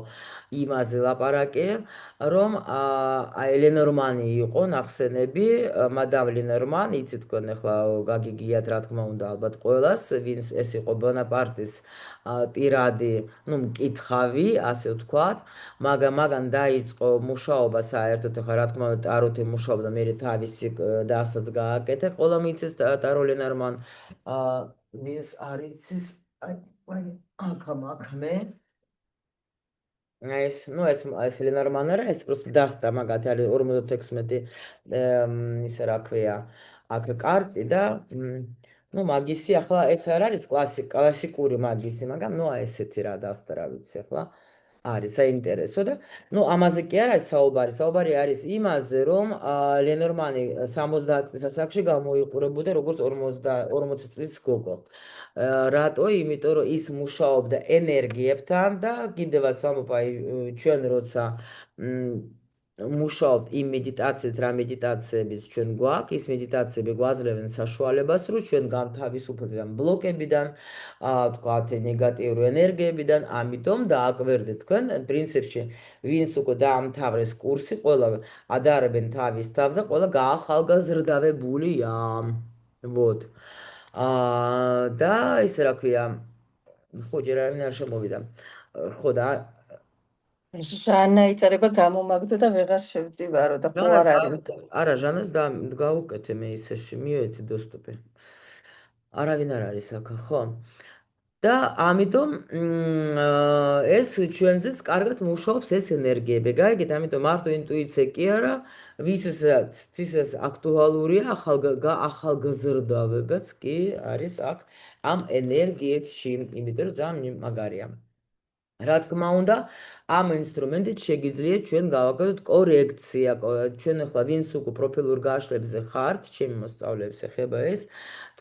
[SPEAKER 1] იმაზე ლაპარაკი, რომ აი ლენორმანი იყო ნახსენები, მადამ ლენორმან, იცით თქვენ ახლა გაგიგიათ რა თქმა უნდა ალბათ ყველას, ვინც ეს იყო ბონაპარტის პირადი, ну, მკითხავი, ასე ვთქვათ, მაგან დაიწყო მუშაობა საერთოდ ახლა რა თქმა უნდა ტაროთი მუშაობდა, მე თავისი დასაც გააკეთე, ყველა მიცეს ტარო ლენორმან, ვინც არის ის, აი, აქ ეს ლენორმან არა, ეს просто დასტა მაგათი არის 56 ისე რა ქვია, აქ კარტი და ну მაგისი ახლა ეს არ არის კლასიკური მაგისი, მაგრამ ну ესეთი რა დასტა რა ვიცი ახლა არის საინტერესო და ну ამაზე კი არ არის საუბარი, საუბარი არის იმაზე, რომ ლენორმანი 70 წლის ასაკში გამოიყურებოდა როგორც 40 წლის გოგო. რატო? იმიტომ რომ ის მუშაობდა ენერგიებთან და კიდევაც ვამბობ, აი ჩვენ როცა მუშაობთ იმ მედიტაციით, რა მედიტაციებიც ჩვენ გვაქვს, ის მედიტაციები გვაძლევენ საშუალებას, რომ ჩვენ გამთავისუფლდეთ ამ ბლოკებიდან, თქვათ, ნეგატიური ენერგიებიდან, ამიტომ დააკვირდეთ თქვენ, პრინციპში, ვინც უკვე დაამთავრეს კურსი, ყველა ადარებენ თავის თავს და ყველა გაახალგაზრდავებულია. Вот. და ისე რა ქვია, ხო, ჯერ არავინ არ შემოვიდა. ხო და
[SPEAKER 2] ჟანა იწერება გამომაგდო და ვეღარ შევდივარო და ხო არ არის.
[SPEAKER 1] არა, ჟანას გავუკეთე მე ისეში, მიეცი доступе. არავინ არ არის აქ, ხო? და ამიტომ ეს ჩვენზეც კარგად მუშაობს ეს ენერგიები. გაიგეთ, ამიტომ მარტო ინტუიცია კი არა, ვისაც აქტუალურია ახალგაზრდავებაც კი არის აქ ამ ენერგიებში, იმიტომ რომ ძალიან მაგარია. რა თქმა უნდა, ამ ინსტრუმენტით შეგიძლიათ ჩვენ გავაკეთოთ კორექცია. ჩვენ ახლა ვინც უკვე პროფილურ გაშლებზე ხართ, ჩემი მოსწავლეებს ეხება ეს,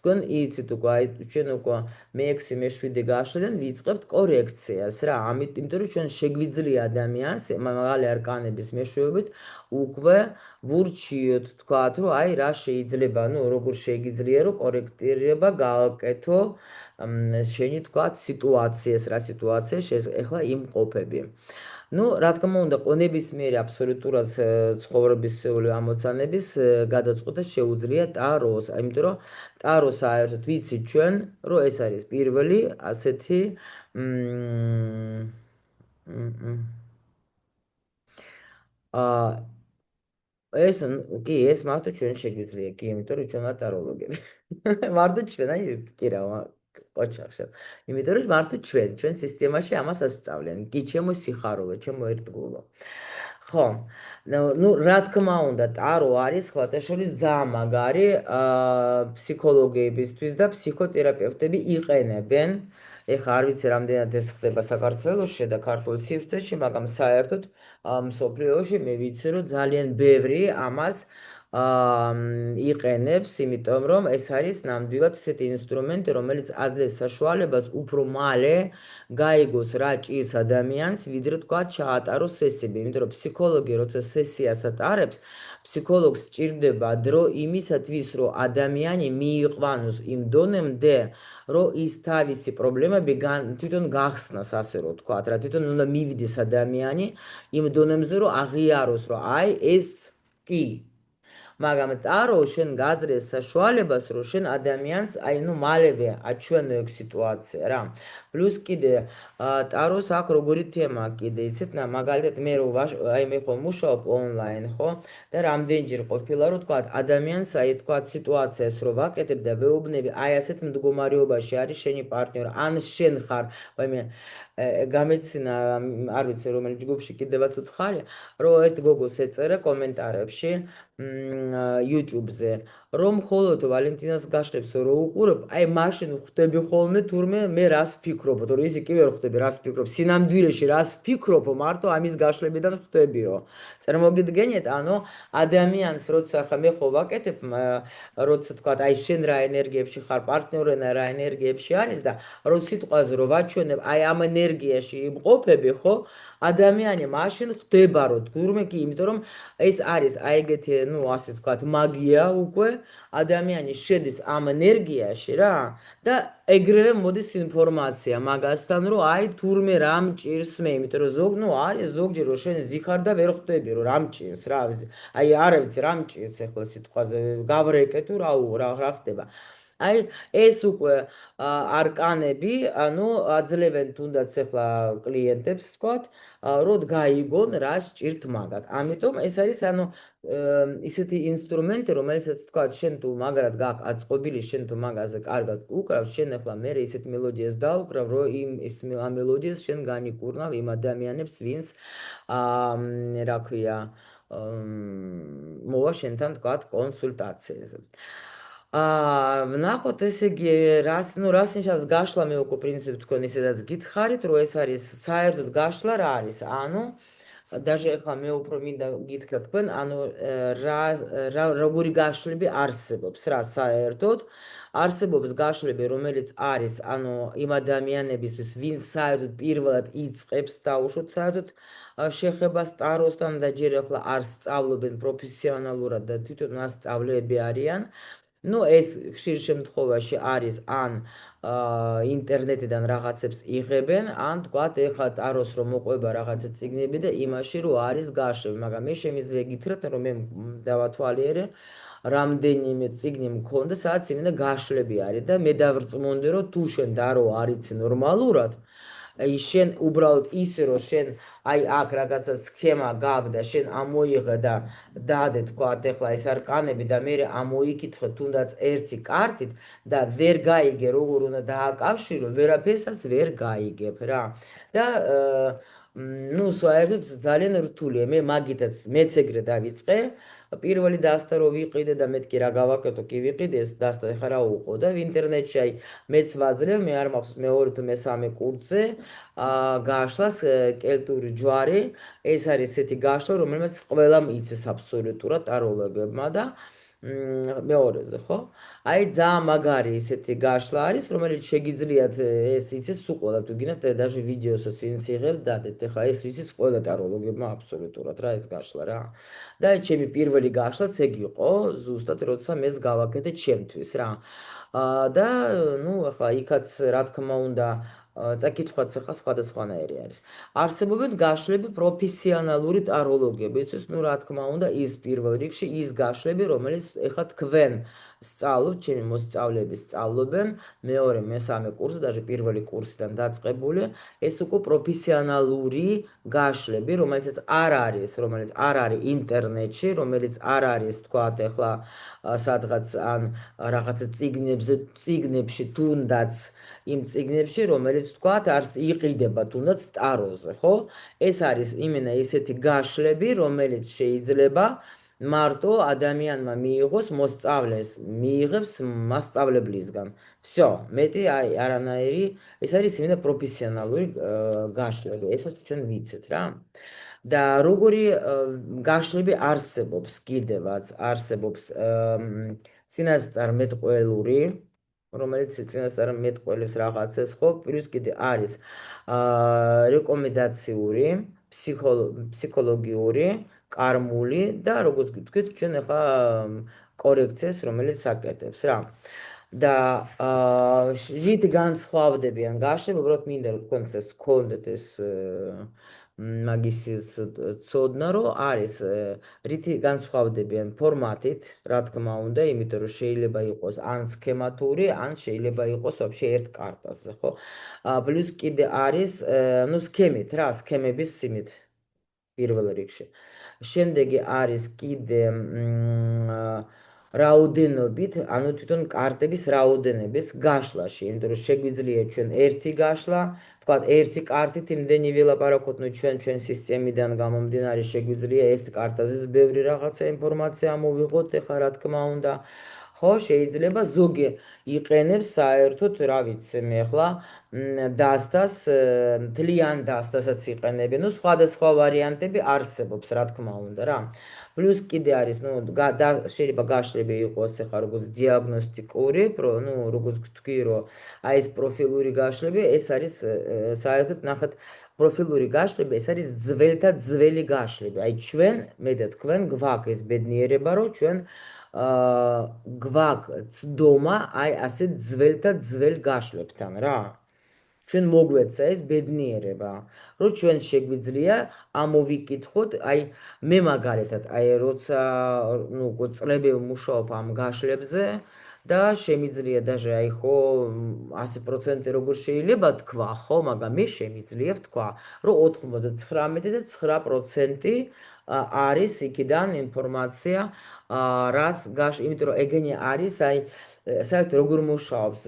[SPEAKER 1] თქვენ იცით უკვე, აი ჩვენ უკვე მე-6, მე-7 გაშლიდან ვიწყებთ კორექციას რა. იმიტომ რომ ჩვენ შეგვიძლია ადამიანს მაღალი არკანების მეშვეობით უკვე ვურჩიოთ, თქვათ, რომ აი რა შეიძლება, ну, როგორ შეგიძლია რომ კორექტირება გააკეთო შენი თქვათ სიტუაციას, რა სიტუაციაში ეხლა იმყოფები. ну, რა თქმა უნდა, ყონებისმიერი აბსოლუტურად ცხოვრებისეული ამოცანების გადაწყვეტა შეუძლია ტაროს, იმიტომ რომ ტარო საერთოდ ვიცი ჩვენ, რომ ეს არის პირველი ასეთი ეს მარტო ჩვენ შეგვიძლია, კი, იმიტომ რომ ჩვენ ვართ ტაროლოგები. მარტო ჩვენ, აი, კი რა, ოჩახშა. იმიტომ რომ მარტო ჩვენ სისტემაში ამას ასწავლენ. კი, ჩემო სიხარულო, ჩემო ერთგულო. ხო, ну, რა თქმა უნდა, ტარო არის სხვათა შორის ძალიან მაგარი ფსიქოლოგებისთვის და ფსიქოთერაპევტები იყენებენ. ეხლა არ ვიცი რამდენად ეს ხდება საქართველოში და ქართულ სივრცეში, მაგრამ საერთოდ მსოფლიოში მე ვიცი, რომ ძალიან ბევრი ამას იყენებს, იმიტომ რომ ეს არის ნამდვილად ესეთი ინსტრუმენტი, რომელიც აძლევს საშუალებას უფრო მალე გაიგოს რა ჭირს ადამიანს, ვიდრე თქვა ჩაატაროს სესიები, იმიტომ რომ ფსიქოლოგი როცა სესიას ატარებს, ფსიქოლოგს სჭირდება დრო იმისათვის, რომ ადამიანი მიიყვანოს იმ დონემდე, რომ ის თავისი პრობლემები თვითონ გახსნას, ასე რომ ვთქვათ, რა თვითონ უნდა მივიდეს ადამიანი იმ დონემზე, რომ აღიაროს, რომ აი ეს კი მაგრამ ტარო შენ გაძლევს საშუალებას, რომ შენ ადამიანს, აი, ნუ მალევე აჩვენო ეგ სიტუაცია რა. პლუს კიდე ტაროს აქ როგორი თემა კიდე, იცით, მაგალითად მე რო აი მე ხო მუშაობ ონლაინ, ხო? და რამდენჯერ ყოფილა, რომ თქვა ადამიანს, აი თქვა სიტუაციას რო ვაკეთებ და ვეუბნები, აი ასეთ მდგომარეობაში არის შენი პარტნიორი, ან შენ ხარ, აი მე გამეცინა, არ ვიცი რომელი ჯგუფში კიდევაც უთხარია, რომ ერთ გოგოს ეწერა კომენტარებში YouTube-ზე, რომ მხოლოდ ვალენტინას გაშლებს რო უყურებ, აი მაშინ ხვდები ხოლმე თურმე მე რას ვფიქრობ, რომ ისი კი ვერ ხვდები, რას ვფიქრობ, სინამდვილეში რას ვფიქრობ, მარტო ამის გაშლებიდან ხვდებიო. წარმოგიდგენიათ, ანუ ადამიანს როცა ხა მე ხო ვაკეთებ, როცა თქვა, აი შენ რა ენერგიებში ხარ, პარტნიორი რა ენერგიებში არის და რო სიტყვაზე რო ვაჩვენებ, აი ამ ენერგიაში იმყოფები, ხო? ადამიანი მაშინ ხვდება, რომ თურმე კი, იმიტომ რომ ეს არის აი ეგეთი, ну, ასე ვთქვათ, მაგია უკვე, ადამიანი შედის ამ ენერგიაში რა და ეგრევე მოდის ინფორმაცია მაგასთან, რომ აი თურმე რა მჭირს მე, იმიტომ რომ ну, არის ზოგჯერ რომ შენ ზიხარ და ვერ ხვდები, რომ რა მჭირს რა, აი არ ვიცი რა მჭირს ახლა სიტყვაზე, გავრეკე თუ რა ხდება. აი ეს უკვე არკანები, ანუ აძლევენ თუნდაც ახლა კლიენტებს ვთქვათ, რომ გაიგონ რა სჭირთ მაგათ. ამიტომ ეს არის ანუ ისეთი ინსტრუმენტი, რომელსაც თქვა შენ თუ მაგრად გაქვს აწყობილი, შენ თუ მაგაზე კარგად უკრავ, შენ ახლა მე ისეთ მელოდიას დაუკრავ, რომ ის მელოდიას შენ განიკურნავ იმ ადამიანებს, ვინც რა ქვია, მოვა შენთან თქვა კონსულტაციაზე. ვნახოთ ესე იგი რას ნიშნავს გაშლა, მე უკვე პრინციპი თქვენ ისედაც გითხარით, რომ ეს არის საერთოდ გაშლა რა არის, ანუ даже ახლა მე უფრო მინდა გითხრა თქვენ, ანუ როგორი გაშლები არსებობს რა საერთოდ არსებობს გაშლები, რომელიც არის, ანუ იმ ადამიანებისთვის, ვინც საერთოდ პირველად იწყებს დაუშვოთ საერთოდ შეხებას ტაროსთან და ჯერ ახლა არ სწავლობენ პროფესიონალურად და თვითონ მასწავლებლები არიან. ну, ეს ხშირ შემთხვევაში არის ან ინტერნეტიდან რაღაცებს იღებენ, ან თქვათ, ეხლა ტაროს რომ მოყვება რაღაცა წიგნები და იმაში რომ არის გაშლები, მაგრამ მე შემიძლია გითხრათ, რომ მე დავათვალიერე, რამდენიმე წიგნი მქონდა, სადაც იმენა გაშლები არის და მე დავრწმუნდი, რომ თუ შენ დარო არიცი ნორმალურად, აი შენ უბრალოდ ისე რომ შენ აი აქ რაღაცა სქემა გაქვს და შენ ამოიღე და დადე თქვათ ახლა ეს არკანები და მე ამოიკითხე თუნდაც ერთი კარტით და ვერ გაიგე როგორ უნდა დააკავშირო, ვერაფერსაც ვერ გაიგებ რა. და ну, საერთოდ ძალიან რთულია. მე მაგითაც მეც ეგრე დავიწყე. პირველი დასთა რო ვიყიდე და მეთქი რა გავაკეთო, კი ვიყიდე ეს დასთა ეხა რა უყო და ინტერნეტში აი მეც ვაძლევ, მე არ მახსოვს მეორე თუ მესამე კურსზე გაშლას კელტური ჯვარი, ეს არის ესეთი გაშლა, რომელმაც ყველამ იცეს აბსოლუტურად ტაროლოგებმა და მეორეზე, ხო? აი ძალიან მაგარი ესეთი გაშლა არის, რომელიც შეგიძლიათ ეს იცის სულ ყველა თუ გინდათ даже ვიდეოსაც ვინც იღებ დადეთ, ეხლა ეს იცის ყველა ტაროლოგებმა აბსოლუტურად რა ეს გაშლა რა. და ჩემი პირველი გაშლაც ეგ იყო, ზუსტად როცა მეც გავაკეთე ჩემთვის რა. და ну, ახლა იქაც რა თქმა უნდა წაკითხვაც ახლა სხვადასხვანაირი არის. არსებობენ გაშლები პროფესიონალური ტაროლოგებისთვის, ну, რა თქმა უნდა, ის პირველ რიგში ის გაშლები, რომელიც ახლა თქვენ სწავლობთ, ჩემი მოსწავლეები სწავლობენ, მეორე, მესამე კურსი, даже პირველი კურსიდან დაწყებული, ეს უკვე პროფესიონალური გაშლები, რომელიც არ არის ინტერნეტში, რომელიც არ არის, თქვათ, ახლა სადღაც ან რაღაცა წიგნებში თუნდაც იმ წიგნებში, რომელიც თქვათ, იყიდება თუნდაც ტაროზე, ხო? ეს არის იმენა ისეთი გაშლები, რომელიც შეიძლება მარტო ადამიანმა მიიღოს მოსწავლეს, მიიღებს მასწავლებლისგან. Всё, მეტი არანაირი, ეს არის იმენა პროფესიონალური გაშლები, ესაც ჩვენ ვიცით რა. და როგორი გაშლები არსებობს კიდევაც, არსებობს წინასწარმეტყველური, რომელიც წინასწარმეტყველის რაღაცას, ხო, პლუს კიდე არის რეკომენდაციური, ფსიქოლოგიური, კარმული და როგორც გითხრით, ჩვენ ახლა კორექციას, რომელიც აკეთებს რა. და რით განსხვავდებიან გაშლები, უბრალოდ მინდა რომ თქვენს ეს გქონდეთ ეს მაგის ცოდნა, რომ არის რითი განსხვავდებიან ფორმატით, რა თქმა უნდა, იმიტომ რომ შეიძლება იყოს ან სქემატური, ან შეიძლება იყოს вообще ერთ კარტაზე, ხო? პლუს კიდე არის, ну, სქემით რა, სქემების სიმით პირველ რიგში. შემდეგი არის კიდე რაოდენობით, ანუ თვითონ კარტების რაოდენობის გაშლაში, იმიტომ რომ შეგვიძლია ჩვენ ერთი გაშლა, თქვათ, ერთი კარტით იმდენი ვილაპარაკოთ, ну, ჩვენ სისტემიდან გამომდინარე შეგვიძლია ერთ კარტაზე ბევრი რაღაცა ინფორმაცია მოვიღოთ, ეხლა რა თქმა უნდა, ხო, შეიძლება ზოგი იყენებს საერთოდ, რა ვიცი მე ახლა, დასტას, მთლიან დასტასაც იყენებენ, ну, სხვადასხვა ვარიანტები არსებობს, რა თქმა უნდა, რა. პლუს კიდე არის, ну, შეიძლება გაშლები იყოს ახლა როგორც დიაგნოსტიკური, ну, როგორც თქვი, რომ აი ეს პროფილური გაშლები, ეს არის საერთოდ ნახეთ, პროფილური გაშლები, ეს არის ძველთა ძველი გაშლები. აი ჩვენ, მე და თქვენ გვაქვს ეს ბედნიერება, რომ ჩვენ გვაქვს ცდომა აი ასე ძველთა ძველ გაშლებთან რა. ჩვენ მოგვეცა ეს ბედნიერება, რომ ჩვენ შეგვიძლია ამოვიკითხოთ, აი მე მაგალითად, აი როცა ну წლები ვმუშაობ ამ გაშლებზე და შემიძლია даже აი ხო 100% როგორ შეიძლება თქვა, ხო, მაგრამ მე შემიძლია ვთქვა, რომ 99.9% არის იქიდან ინფორმაცია, რას იმიტომ რომ ეგენი არის, აი საერთოდ როგორ მუშაობს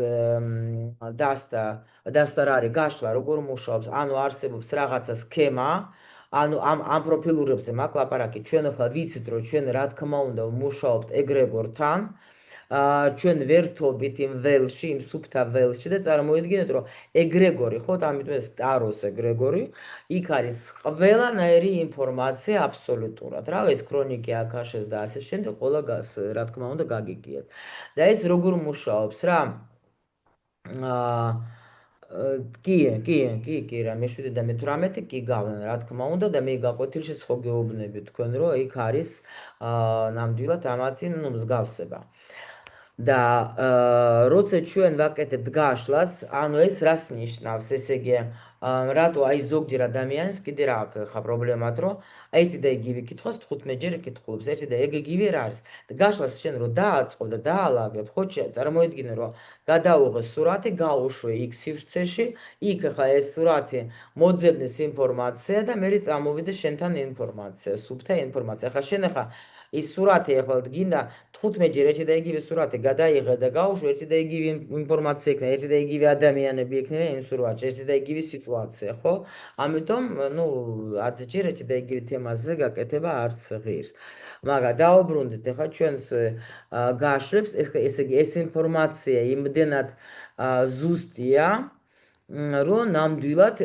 [SPEAKER 1] დასტა რა არის გაშლა, როგორ მუშაობს, ანუ არსებობს რაღაცა სქემა, ანუ ამ პროფილურებზე მაქვს ლაპარაკი, ჩვენ ახლა ვიცით, რომ ჩვენ რა თქმა უნდა ვმუშაობთ ეგრეგორთან, ჩვენ ვერთობით იმ ველში, იმ სუფთა ველში და წარმოიდგინეთ, რომ ეგრეგორი, ხო, ამიტომ ეს ტაროს ეგრეგორი, იქ არის ყველანაირი ინფორმაცია აბსოლუტურად, რა, ეს ქრონიკი აკაშეს და ასე შემდეგ, ყველა რა თქმა უნდა გაგიგიათ. და ეს როგორ მუშაობს რა? კი, რა, მე-7 და მე-18 კი გავნა, რა თქმა უნდა და მე გაკვეთილშიც ხო გეუბნები თქვენ, რომ იქ არის ნამდვილად ამათი, ну, მსგავსება. და როცა ჩვენ ვაკეთებთ გაშლას, ანუ ეს რას ნიშნავს, ესე იგი, რატო აი ზოგჯერ ადამიანს კიდე რა აქვს ხა პრობლემად, რომ ერთი და იგივე კითხვას 15-ჯერ ეკითხულობს, ერთი და იგივე რა არის. და გაშლას შენ რო დააწყო და დაალაგებ, ხო, წარმოიდგინე, რომ გადაუღე სურათი, გაუშვე იქ სივრცეში, იქ ხა ეს სურათი მოძებნეს ინფორმაცია და მე წამოვიდე შენთან ინფორმაცია, სუფთა ინფორმაცია. ხა შენ ხა ის სურათი ახლა გინდა 15-ჯერ ერთი და იგივე სურათი გადაიღე და გაუშვე, ერთი და იგივე ინფორმაცია იქნება, ერთი და იგივე ადამიანები იქნება იმ სურათში, ერთი და იგივე სიტუაცია, ხო? ამიტომ, ну, 10-ჯერ ერთი და იგივე თემაზე გაკეთება არც ღირს. მაგრამ დაუბრუნდით ახლა ჩვენს გაშლებს, ესე იგი, ეს ინფორმაცია იმდენად ზუსტია, რომ ნამდვილად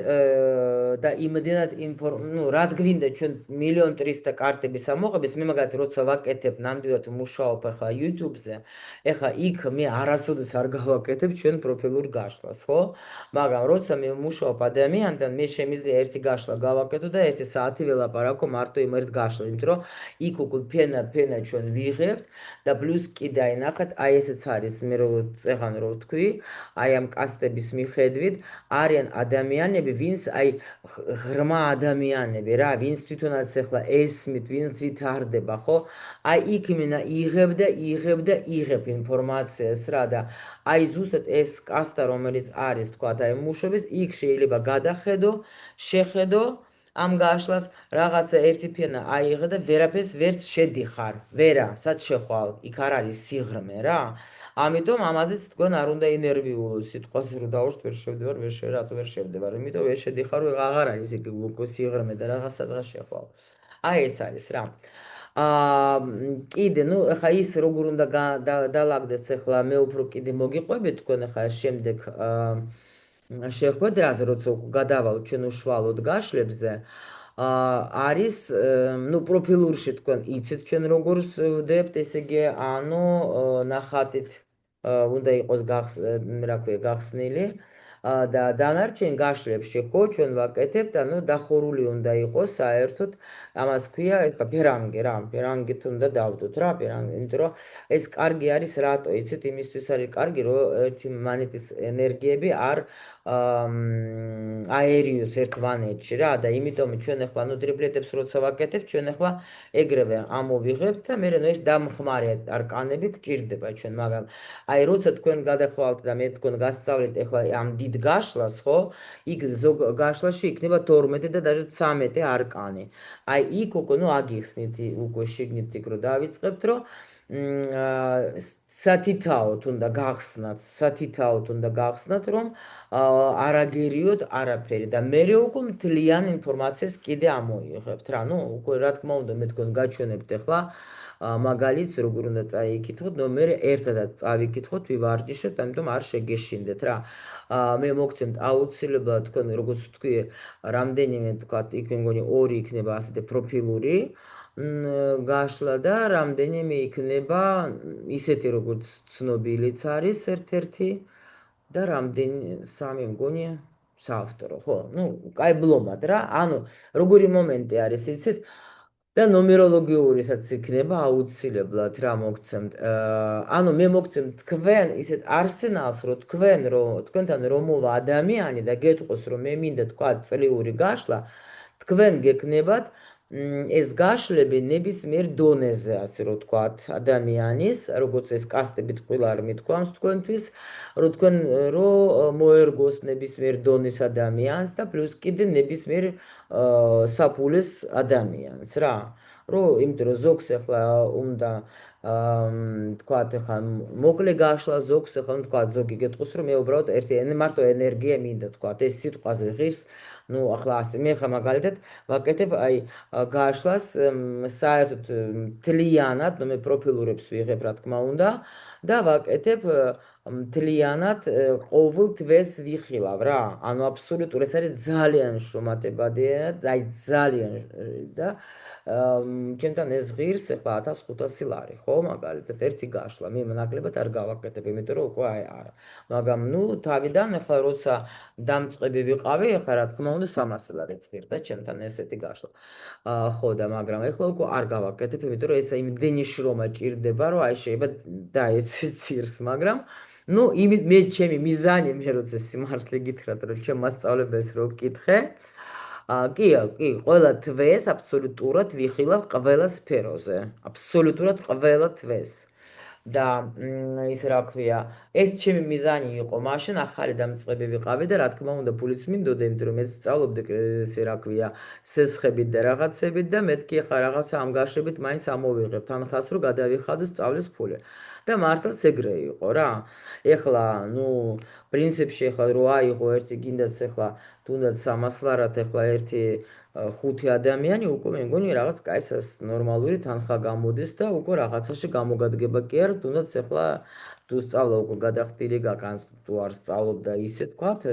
[SPEAKER 1] და იმდენად ну, რაც გვინდა ჩვენ 1.300.000 კარტების ამოღების, მე მაგათ როცა ვაკეთებ ნამდვილად მუშაობ ახლა YouTube-ზე, ახლა იქ მე არასოდეს არ გავაკეთებ ჩვენ პროფილურ გაშლას, ხო? მაგრამ როცა მე მუშაობ ადამიანთან, მე შემიძლია ერთი გაშლა გავაკეთო და 1 საათი ველაპარაკო მარტო იმ ერთ გაშლას, იმიტომ რომ იქ უკვე ფენა ჩვენ ვიღებთ და პლუს კიდე აი ნახეთ, აი ესეც არის მე რო წეღან რო ვთქვი, აი ამ კასტების მიხედვით არიან ადამიანები, ვინც აი ღრმა ადამიანები რა, ვინც თვითონაც ახლა ესმით, ვინც ვითარდება, ხო? აი იქ იმენა იღებ ინფორმაციას რა და აი ზუსტად ეს კასტა რომელიც არის თქვა და მუშების იქ შეიძლება გადახედო, შეხედო ამ გაშლას რაღაცა ერთი ფენა აიღე და ვერაფერს ვერც შედიხარ. ვერა, სად შეხვალ? იქ არ არის სიღრმე რა. ამიტომ ამაზეც თქვენ არ უნდა ინერვიულოთ. სიტყვას რო დავუშვით, ვერ შევდივარ, რატო ვერ შევდივარ? იმიტომ ვერ შედიხარ, აღარ არის იქ უკვე სიღრმე და რაღაც სადღაც შეხვალ. აი ეს არის რა. კიდე, ნუ ახლა ის როგორ უნდა დალაგდეს ახლა მე უფრო კიდე მოგიყვებით თქვენ ახლა შემდეგ შეხვედრაზე, როცა გადავალთ ჩვენ უშუალოდ გაშლებზე. არის ნუ პროფილურში თქვენ იცით ჩვენ როგორ ვდებთ, ესე იგი, ანუ ნახატით უნდა იყოს რა ქვია, გახსნილი. და დანარჩენ გაშლებში ხო ჩვენ ვაკეთებთ, ანუ დახურული უნდა იყოს საერთოდ ამას ქვია ეხა ფერანგი რა, ფერანგით უნდა დავდოთ რა, ფერანგი, იმიტომ რომ ეს კარგი არის რატო, იცით, იმისთვის არის კარგი, რომ ერთი მანეთის ენერგიები არ აერიოს ერთმანეთში რა და იმიტომ ჩვენ ახლა ნუ ტრიპლეტებს როცა ვაკეთებთ, ჩვენ ახლა ეგრევე ამოვიღებთ და მე ნუ ეს დამხმარე არკანები გჭირდება ჩვენ, მაგრამ აი როცა თქვენ გადახვალთ და მე თქვენ გასწავლეთ ახლა ამ დიდ გაშლას, ხო? იქ ზოგ გაშლაში იქნება 12 და даже 13 არკანი. აი იქ უკვე ნუ აგიხსნით უკვე შიგნით იქ რო დავიწყებთ, რომ სათითაოდ უნდა გახსნათ, რომ არაგერიოთ არაფერი და მე უკვე მთლიან ინფორმაციას კიდე ამოიღებთ რა. ნუ უკვე რა თქმა უნდა მე თქვენ გაჩვენებთ ახლა მაგალითს როგორ უნდა წაიკითხოთ, ნუ მე ერთადაც წავიკითხოთ, ვივარჯიშოთ, ამიტომ არ შეგეშინდეთ რა. მე მოგცემთ აუცილებლად თქვენ როგორც თქვი, რამდენიმე თქვა, იქ მე მგონი 2 იქნება ასეთი პროფილური გაშლა და რამდენიმე იქნება ისეთი როგორც ცნობილიც არის ერთ-ერთი და რამდენი 3 მგონი საავტორო, ხო? ნუ კაი ბლომად რა. ანუ როგორი მომენტი არის, იცით? და ნუმეროლოგიურისაც იქნება აუცილებლად რა მოგცემთ. ანუ მე მოგცემთ თქვენ ისეთ არსენალს, რომ თქვენთან რომ მოვა ადამიანი და გეტყოს, რომ მე მინდა თქვა წლიური გაშლა, თქვენ გეკნებათ ეს გაშლები ნებისმიერ დონეზე, ასე რომ თქვათ, ადამიანის, როგორც ეს კასტებით ყველა არ მithქვამს თქვენთვის, რომ თქვენ რომ მოერგოს ნებისმიერ დონის ადამიანს და პლუს კიდე ნებისმიერ საფულეს ადამიანს რა. რომ იმიტომ რომ ზოგს ახლა უნდა თქვათ ახლა მოკლე გაშლა ზოგს ახლა თქვათ ზოგი გეტყვის რომ მე უბრალოდ ერთი მარტო ენერგია მინდა თქვათ ეს სიტყვაზე ღირს ნუ ახლა ასე მე ხა მაგალითად ვაკეთებ აი გაშლას საერთოდ მთლიანად ნუ მე პროფილურებს ვიღებ რა თქმა უნდა და ვაკეთებ მთლიანად ყოველ თვეს ვიხილავ რა ანუ აბსოლუტურად ეს არის ძალიან შრომატებადია აი ძალიან და ჩემთან ეს ღირს ახლა 1500 ლარი ხო მაგალითად ერთი გაშლა მე ნაკლებად არ გავაკეთებ იმიტომ რომ უკვე აი არა მაგრამ ნუ თავიდან ახლა როცა დამწყები ვიყავი ახლა რა თქმა უნდა 300 ლარი წირდა ჩემთან ესეთი გაშლა ხო და მაგრამ ახლა უკვე არ გავაკეთებ იმიტომ რომ ეს იმდენი შრომა ჭირდება რომ აი შეიძლება დაეცეც ცირს მაგრამ ნუ მე ჩემი მიზანი მე როცა სიმართლე გითხრათ რომ ჩემ მასწავლებელს რო ვკითხე კი, ყველა თვეს აბსოლუტურად ვიხილავ ყველა სფეროზე. აბსოლუტურად ყველა თვეს. და ის რა ქვია, ეს ჩემი მიზანი იყო. მაშინ ახალი დამწყები ვიყავი და რა თქმა უნდა, ფულიც მინდოდა, იმიტომ რომ მე სწავლობდი ესე რა ქვია, სესხებით და რაღაცებით და მეთქი ხა რაღაცა ამ გაშლებით მაინც ამოვიღებ თანხას, რომ გადავიხადო სწავლის ფული. და მართლაც ეგრე იყო რა. ეხლა, ნუ, პრინციპში ეხლა რო აიღო ერთი გინდაც ეხლა თუნდაც 300 ლარად ეხლა ერთი 5 ადამიანი უკვე მე მგონი რაღაც კაისას ნორმალური თანხა გამოდის და უკვე რაღაცაში გამოგადგება კი არა თუნდაც ეხლა თუ სწავლა უკვე გადახდილი გაკანს თუ არ სწავლობ და ისე თქვათ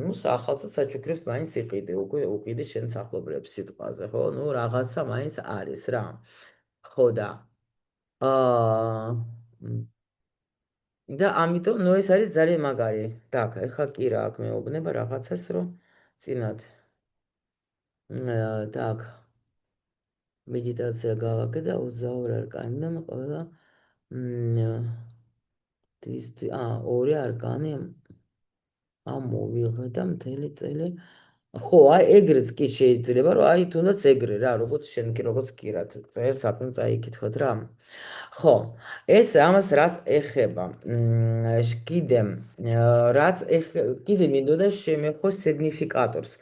[SPEAKER 1] ნუ სახალხო საჩუქრებს მაინც იყიდე უკვე უყიდი შენ სახლობლებს სიტყვაზე ხო ნუ რაღაცა მაინც არის რა ხო და და ამიტომ ნუ ეს არის ძალიან მაგარი так ეხლა კი რა აქ მეუბნება რაღაცას რომ წინათ так медитация გავაკეთე და 22 არკანიდან ყველა ორი არკანი ამოვიღე და მთელი წელი. ხო, აი ეგრეც კი შეიძლება, რომ აი თუნდაც ეგრე რა, როგორც შენ კი როგორც კი რა წერს, აპრემ წაიკითხოთ რა. ხო, ეს ამას რაც ეხება. კიდე რაც კიდე მინდოდა შემეხო სიგნიფიკატორს.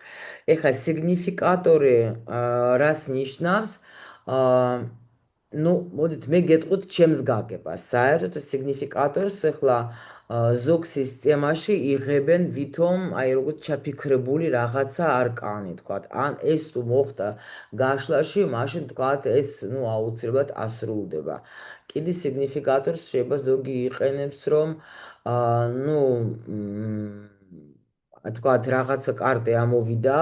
[SPEAKER 1] ეხა სიგნიფიკატორი რას ნიშნავს? ну, მოდით მე გეტყვით ჩემს გაგებას. საერთოდ სიგნიფიკატორს ახლა ზოგ სისტემაში იღებენ ვითომ აი როგორც ჩაფიქრებული რაღაცა არკანი, თქვათ. ან ეს თუ მოხდა გაშლაში, მაშინ თქვათ ეს, ну, აუცილებლად ასრულდება. კიდე სიგნიფიკატორს შეიძლება ზოგი იყენებს, რომ ну, თქვათ რაღაცა კარტი ამოვიდა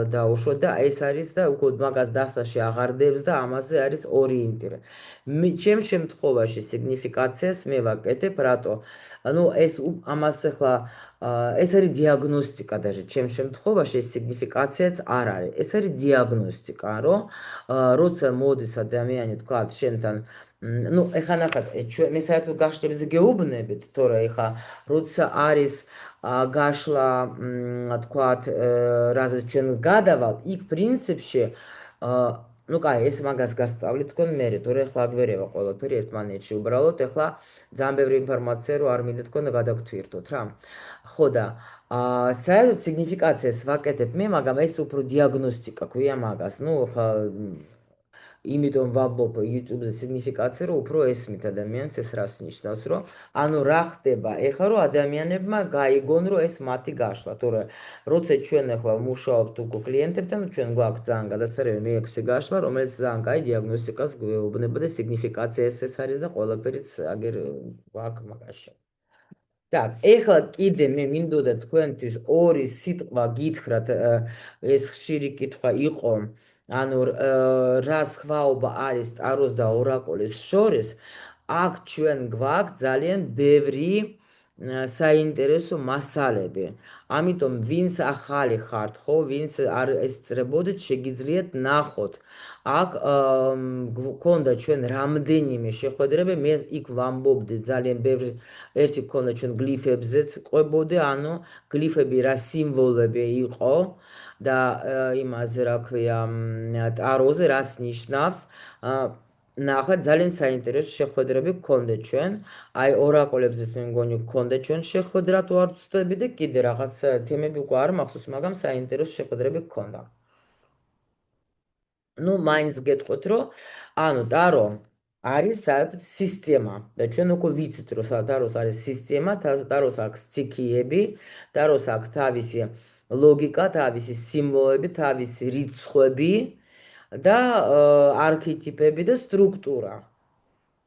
[SPEAKER 1] დაუშვა და ეს არის და უკვე მაგას დასტაში აღარდებს და ამაზე არის ორიენტირება. ჩემ შემთხვევაში სიგნიფიკაციას მე ვაკეთებ, რატო? ну, ეს ამას ახლა ეს არის დიაგნოსტიკა даже ჩემ შემთხვევაში ეს სიგნიფიკაციაც არ არის. ეს არის დიაგნოსტიკა, რომ როცა მოდის ადამიანი თქვათ შენთან ну, ეხა ნახეთ, მე საერთოდ გაშლებზე გეუბნებით, თორე ეხა როცა არის გაშლა, თქვათ, რაზეც ჩვენ გადავალთ, იქ პრინციპში, ну, კაი, ეს მაგას გასწავლით თქვენ მერე, თორე ეხლა აგვერევა ყველაფერი ერთმანეთში. უბრალოდ ეხლა ძალიან ბევრი ინფორმაცია რო არ მინდა თქვენ გადაგთვირთოთ რა. ხო და საერთოდ სიგნიფიკაციას ვაკეთებ მე, მაგრამ ეს უფრო დიაგნოსტიკა ქვია მაგას. ну, ხა იმიტომ ვამბობ YouTube-ზე სიგნიფიკაცია, რომ უფრო ესმით ადამიანს ეს რას ნიშნავს, რომ ანუ რა ხდება ეხლა რომ ადამიანებმა გაიგონ, რომ ეს მათი გაშლა, თორე როცა ჩვენ ახლა ვმუშაობთ უკვე კლიენტებთან, ჩვენ გვაქვს ძალიან გადასარევი მეექვსე გაშლა, რომელიც ძალიან კაი დიაგნოსტიკას გვეუბნება და სიგნიფიკაცია ეს არის და ყველაფერიც აგერ გვაქვს მაგაში. так, ეხლა კიდე მე მინდოდა თქვენთვის ორი სიტყვა გითხრათ, ეს ხშირი კითხვა იყო, ანუ რა სხვაობა არის ტაროს და ორაკულის შორის, აქ ჩვენ გვაქვს ძალიან ბევრი საინტერესო მასალები. ამიტომ ვინც ახალი ხართ, ხო, ვინც არ ესწრებოდით, შეგიძლიათ ნახოთ. აქ გქონდა ჩვენ რამდენიმე შეხვედრები, მე იქ ვამბობდი ძალიან ბევრი ერთი გქონდა ჩვენ გლიფებზეც ყვებოდი, ანუ გლიფები რა სიმბოლები იყო და იმაზე რა ქვია, ტაროზე რას ნიშნავს. ნახეთ, ძალიან საინტერესო შეხვედრები გქონდა ჩვენ. აი ორაკულებზეც მე მგონი გქონდა ჩვენ შეხვედრა თუ არ ვცდები და კიდე რაღაც თემები უკვე არ მახსოვს, მაგრამ საინტერესო შეხვედრები გქონდა. ну, მაინც გეტყვით, რომ ანუ ტარო არის საერთოდ სისტემა და ჩვენ უკვე ვიცით, რომ ტაროს არის სისტემა, ტაროს აქვს ციქიები, ტაროს აქვს თავისი ლოგიკა, თავისი სიმბოლები, თავისი რიცხვები და არქეტიპები და სტრუქტურა.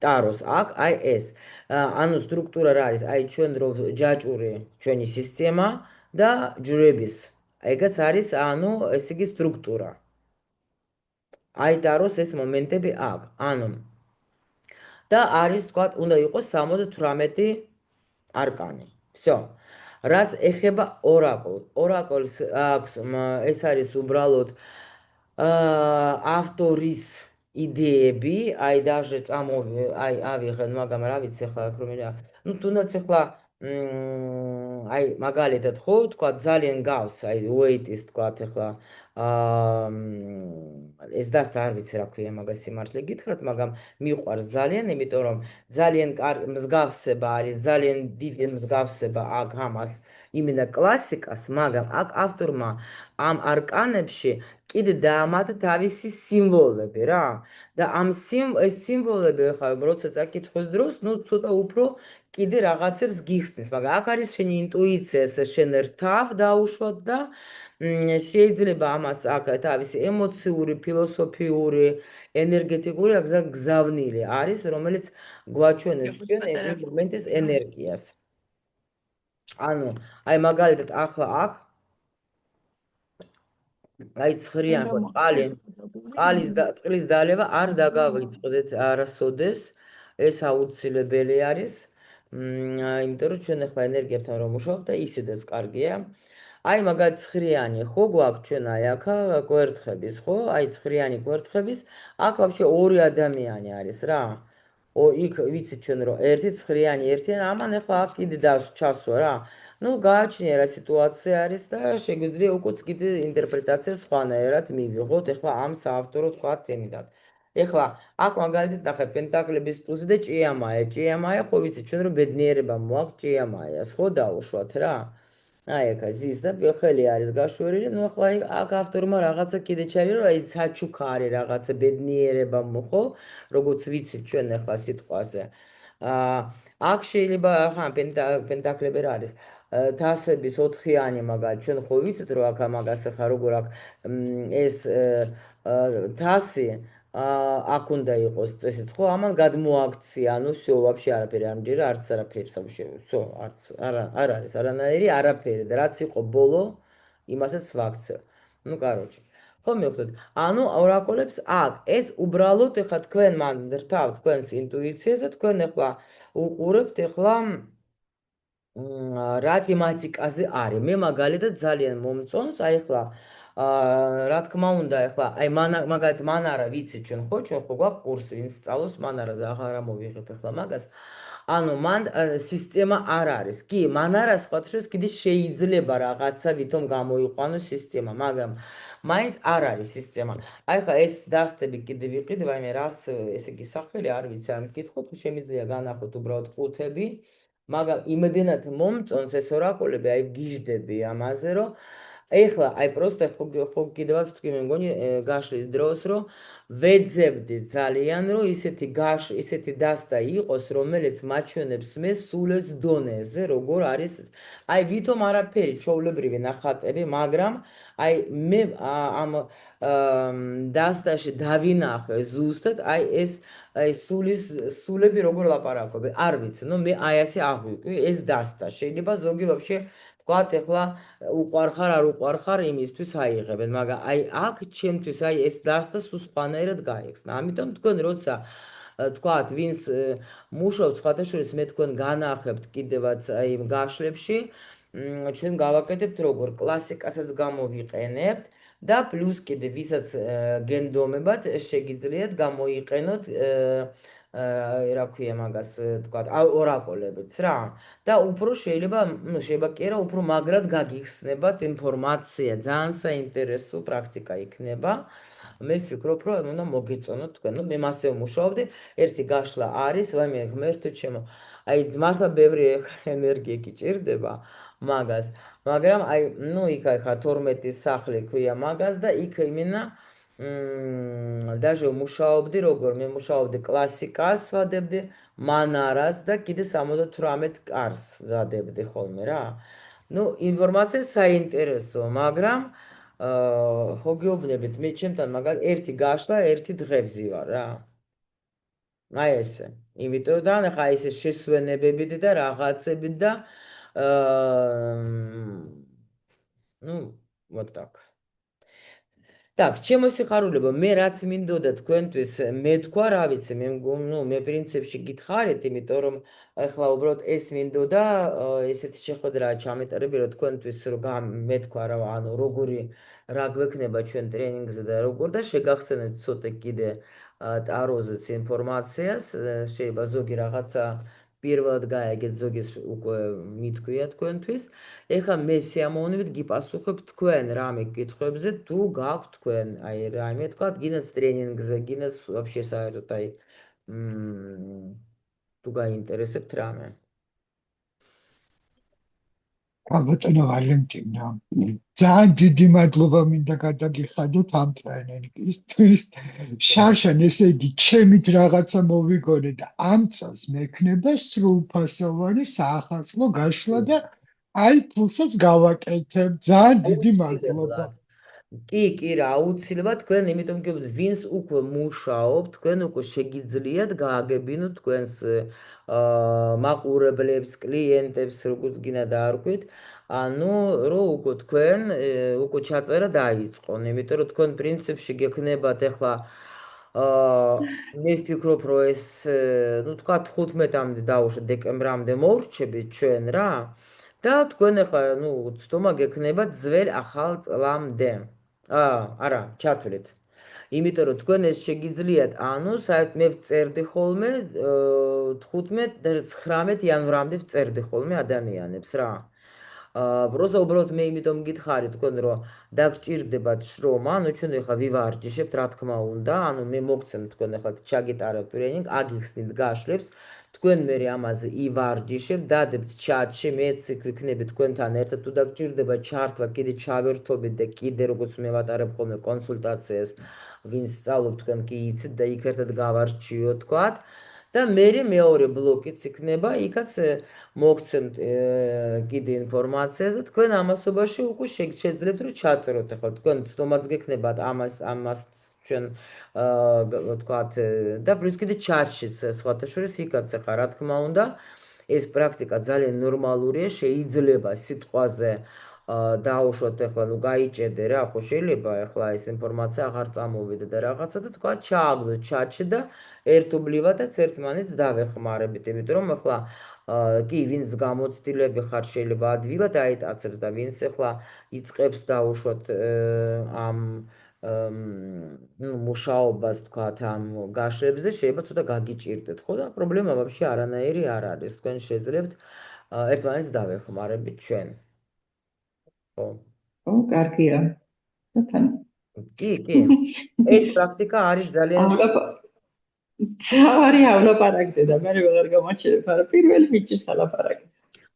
[SPEAKER 1] ტაროს აქვს აი ეს. ანუ სტრუქტურა რა არის? აი ჩვენ რო ჯაჭვური ჩვენი სისტემა და ჯვრების. ეგაც არის, ანუ ესე იგი სტრუქტურა. აი ტაროს ეს მომენტები აქვს. ანუ და არის თქვა, უნდა იყოს 78 არკანი. всё. რაც ეხება ორაკულს. ორაკულს აქვს ეს არის უბრალოდ ავტორის იდეები, აი даже აი ავიღენ, მაგრამ რა ვიცი ახლა აქ რომ ну თუნდაც ახლა აი მაგალითად ხო თქვა ძალიან გავს აი weight-ის თქვა ახლა ეს დასთ არ ვიცი რა ქვია მაგას სიმართლე გითხრათ, მაგრამ მიყვარს ძალიან, იმიტომ რომ ძალიან მსგავსება არის, ძალიან დიდი მსგავსება აქ ამას იმენა კლასიკას, მაგრამ აქ ავტორმა ამ არკანებში კიდე დაამატა თავისი სიმბოლები რა და ამ სიმბოლები ხა როცა წაკითხოს დროს, ну ცოტა უფრო კიდე რაღაცებს გიხსნის, მაგრამ აქ არის შენი ინტუიცია, შენ რთავ დაუშვათ და შეიძლება ამას აქ თავისი ემოციური, ფილოსოფიური, ენერგეტიკული გზავნილი არის, რომელიც გვაჩვენებს ჩვენ იმ მომენტის ენერგიას. ანუ აი მაგალითად ახლა აქ აი ცხრიან ხო წყლის დალევა არ დაგავიწყდეთ არასოდეს, ეს აუცილებელი არის. იმიტომ რომ ჩვენ ახლა ენერგიებთან რომ ვმუშაობთ და ისედაც კარგია. აი მაგალითად ცხრიანი ხო გვაქვს ჩვენ აი აქა კვერთხების ხო? აი ცხრიანი კვერთხების, აქ ვაფშე ორი ადამიანი არის რა. იქ ვიცით ჩვენ რომ ერთი ცხრიანი ერთიან, ამან ახლა აქ კიდე ჩასვა რა. ნუ გააჩნია რა სიტუაცია არის და შეგვიძლია უკვე კიდე ინტერპრეტაცია სხვანაირად მივიღოთ ეხლა ამ საავტორო თქვა თემიდან. ეხლა აქ მაგალითად ნახეთ პენტაკლების ტუზი და ჭიამაია. ჭიამაია ხო ვიცი ჩვენ რომ ბედნიერება მოაქვს ჭიამაიას ხო დაუშვათ რა. აი ეხა ზის და ხელი არის გაშვერილი, ნუ ახლა აქ ავტორმა რაღაცა კიდე ჩაიარა, რომ აი საჩუქა არის რაღაცა ბედნიერება ხო, როგორც ვიცით ჩვენ ახლა სიტყვაზე. აა აქ შეიძლება ხა პენტაკლები რა არის? თასების 4-იანი მაგალითად ჩვენ ხო ვიცით რომ აქ მაგას ახლა როგორ აქ ეს თასი აქ უნდა იყოს წესით ხო ამან გადმოაქცია ანუ всё вообще არაფერი არ მჯერა არც არაფერს вообще всё არც არ არის არანაირი არაფერი და რაც იყო ბოლო იმასაც ვაქცევ ну короче ხო მივხვდით ანუ ორაკულებს აქ ეს უბრალოდ ეხლა თქვენ მან რთავთ თქვენს ინტუიციას და თქვენ ეხლა უყურებთ ეხლა რა თემატიკაზე არის. მე მაგალითად ძალიან მომწონს, აი ახლა რა თქმა უნდა, ახლა აი მაგალითად მანარა ვიცი ჩვენ ხო, ჩვენ ხო გვაქვს კურსი, ვინც სწავლობს მანარაზე, აღარ ამოვიღებ ახლა მაგას. ანუ მან სისტემა არ არის. კი, მანარა სხვათაშორის კიდე შეიძლება რაღაცა ვითომ გამოიყვანოს სისტემა, მაგრამ მაინც არ არის სისტემა. აი ახლა ეს დასტები კიდე ვიყიდე, ვაიმე რას ესე იგი სახელი არ ვიცი, არ მკითხოთ, შემიძლია განახოთ უბრალოდ ყუთები. მაგრამ იმედენად მომწონს ეს ორაკულები, აი გიждები ამაზე, რომ ეხლა აი პროსტა ხო კიდევაც თქვი მე მგონი გაშლის დროს რომ ვეძებდი ძალიან რომ ისეთი დასტა იყოს რომელიც მაჩვენებს მე სულ ეს დონეზე როგორ არის აი ვითომ არაფერი ჩოვლებრივი ნახატები მაგრამ აი მე ამ დასტაში დავინახე ზუსტად აი ეს აი სულები როგორ ლაპარაკობენ არ ვიცი ნუ მე აი ასე აღვიქვი ეს დასტა შეიძლება ზოგი вообще ვთქვათ ეხლა უყარხარ არ უყარხარ იმისთვის აიღებენ მაგრამ აი აქ ჩემთვის აი ეს დასტა სულ სხვანაირად გაიხსნა ამიტომ თქვენ როცა ვთქვათ ვინც მუშაობთ სხვადასხვა მე თქვენ განახებთ კიდევაც აი იმ გაშლებში ჩვენ გავაკეთებთ როგორ კლასიკასაც გამოვიყენებთ და პლუს კიდე ვისაც გენდომებად შეგიძლიათ გამოიყენოთ რა ქვია მაგას თქვა ორაკულებიც რა და უფრო შეიძლება ნუ შეიძლება კი რა უფრო მაგრად გაგიხსნებათ ინფორმაცია ძალიან საინტერესო პრაქტიკა იქნება მე ვფიქრობ რომ უნდა მოგეწონოთ თქვენ ნუ მე მასე ვმუშაობდი ერთი გაშლა არის ვაიმე ღმერთო ჩემო აი მართლა ბევრი ენერგია გიჭირდება მაგას მაგრამ აი ნუ იქ ხა 12 სახლი ქვია მაგას და იქ იმენა даже მუშაობდი როგორ მე მუშაობდი კლასიკას ვადებდი მანარას და კიდე 78 კარს ვადებდი ხოლმე რა ну ინფორმაცია საინტერესო მაგრამ ხო გეუბნებით მე ჩემთან მაგალ ერთი გაშლა ერთი დღევზი ვარ რა აი ესე იმიტომ და ხა ეს შესვენებებით და რაღაცებით და ну вот так так, ჩემო სიხარულებო, მე რაც მინდოდა თქვენთვის მეთქვა, რა ვიცი, მე ნუ მე პრინციპში გითხარით, იმიტომ რომ ახლა უბრალოდ ეს მინდოდა ესეთი შეხვედრა ჩამეტარები, რომ თქვენთვის რომ მეთქვა რა, ანუ როგორი რა გვექნება ჩვენ ტრენინგზე და როგორ და შეგახსენეთ ცოტა კიდე ტაროზეც ინფორმაციას, შეიძლება ზოგი რაღაცა პირველად გაიგეთ ზოგის უკვე მithქვია თქვენთვის. ეხლა მე სიამოვნებით გიპასუხებ თქვენ რამე კითხვებზე თუ გაქვთ თქვენ აი რაიმე თქვა გინდათ ტრენინგზე გინდათ вообще საერთოდ აი თუ გაინტერესებთ რამე
[SPEAKER 3] ბატონო ვალენტინა ძალიან დიდი მადლობა მინდა გადაგიხადოთ ამ ტრენინგისთვის შარშან ესე იგი ჩემით რაღაცა მოვიგონე და ამ წელს მექნება სრულფასოვანი საახალწლო გაშლა და აი ფულსაც გავაკეთებ ძალიან დიდი მადლობა
[SPEAKER 1] კი რა აუცილებლად თქვენ იმიტომ გიგებთ ვინც უკვე მუშაობთ თქვენ უკვე შეგიძლიათ გააგებინოთ თქვენს მაყურებლებს კლიენტებს როგორც გინდა დაარქვით ანუ რო უკვე თქვენ უკვე ჩაწერა დაიწყონ იმიტომ რომ თქვენ პრინციპში გექნებათ ახლა მე ვფიქრობ რომ ეს ну თქვა 15-მდე დაუშვათ დეკემბრამდე მოვრჩებით ჩვენ რა და თქვენ ახლა ну ცდომა გექნებათ ძველ ახალ წლამდე არა, ჩათვლით. იმიტომ რომ თქვენ ეს შეგიძლიათ, ანუ საერთოდ მე ვწერდი ხოლმე 15 და 19 იანვრამდე ვწერდი ხოლმე ადამიანებს რა. პროსტა უბრალოდ მე იმიტომ გითხარი თქვენ რომ დაგჭირდებათ შრომა, ანუ ჩვენ ახლა ვივარჯიშებთ, რა თქმა უნდა, ანუ მე მოგცემ თქვენ ახლა ჩაგიტარებთ ტრენინგ, აგიხსნით გაშლებს, თქვენ მე ამაზე ივარჯიშებთ, დადებთ ჩატში, მეც იქ ვიქნები თქვენთან ერთად, თუ დაგჭირდება ჩართვა, კიდე ჩავერთობით და კიდე როგორც მე ვატარებ ხოლმე კონსულტაციას, ვინც სწავლობ თქვენ კი იცით და იქ ერთად გავარჩიო თქვათ. და მეორე ბლოკიც იქნება, იქაც მოგცემთ კიდე ინფორმაციას და თქვენ ამასობაში უკვე შეძლებთ რომ ჩაწეროთ. ახლა თქვენ ცდომაც გექნებათ ამას ჩვენ ვთქვათ და პლუს კიდე ჩატშიც სხვათა შორის იქაც ახლა რა თქმა უნდა ეს პრაქტიკა ძალიან ნორმალურია, შეიძლება სიტყვაზე დაუშვათ ახლა ნუ გაიჭედე რა, ხო შეიძლება ახლა ეს ინფორმაცია აღარ წამოვიდა და რაღაცა და თქვა ჩააგდოთ ჩატში და ერთობლივადაც ერთმანეთს დავეხმარებით, იმიტომ რომ ახლა კი ვინც გამოცდილები ხარ შეიძლება ადვილად აიტაცებს და ვინც ახლა იწყებს დაუშვათ ამ მუშაობას თქვათ ამ გაშლებზე შეიძლება ცოტა გაგიჭირდეთ, ხო და პრობლემა ვაფშე არანაირი არ არის. თქვენ შეძლებთ ერთმანეთს დავეხმარებით ჩვენ. ხო.
[SPEAKER 4] ო, კარგია. თან.
[SPEAKER 1] კი. ეს პრაქტიკა არის ძალიან
[SPEAKER 4] ძავარი ავლაპარაკდე და მე ვეღარ გამაჩერებ, არა პირველი მიჩის ალაპარაკი.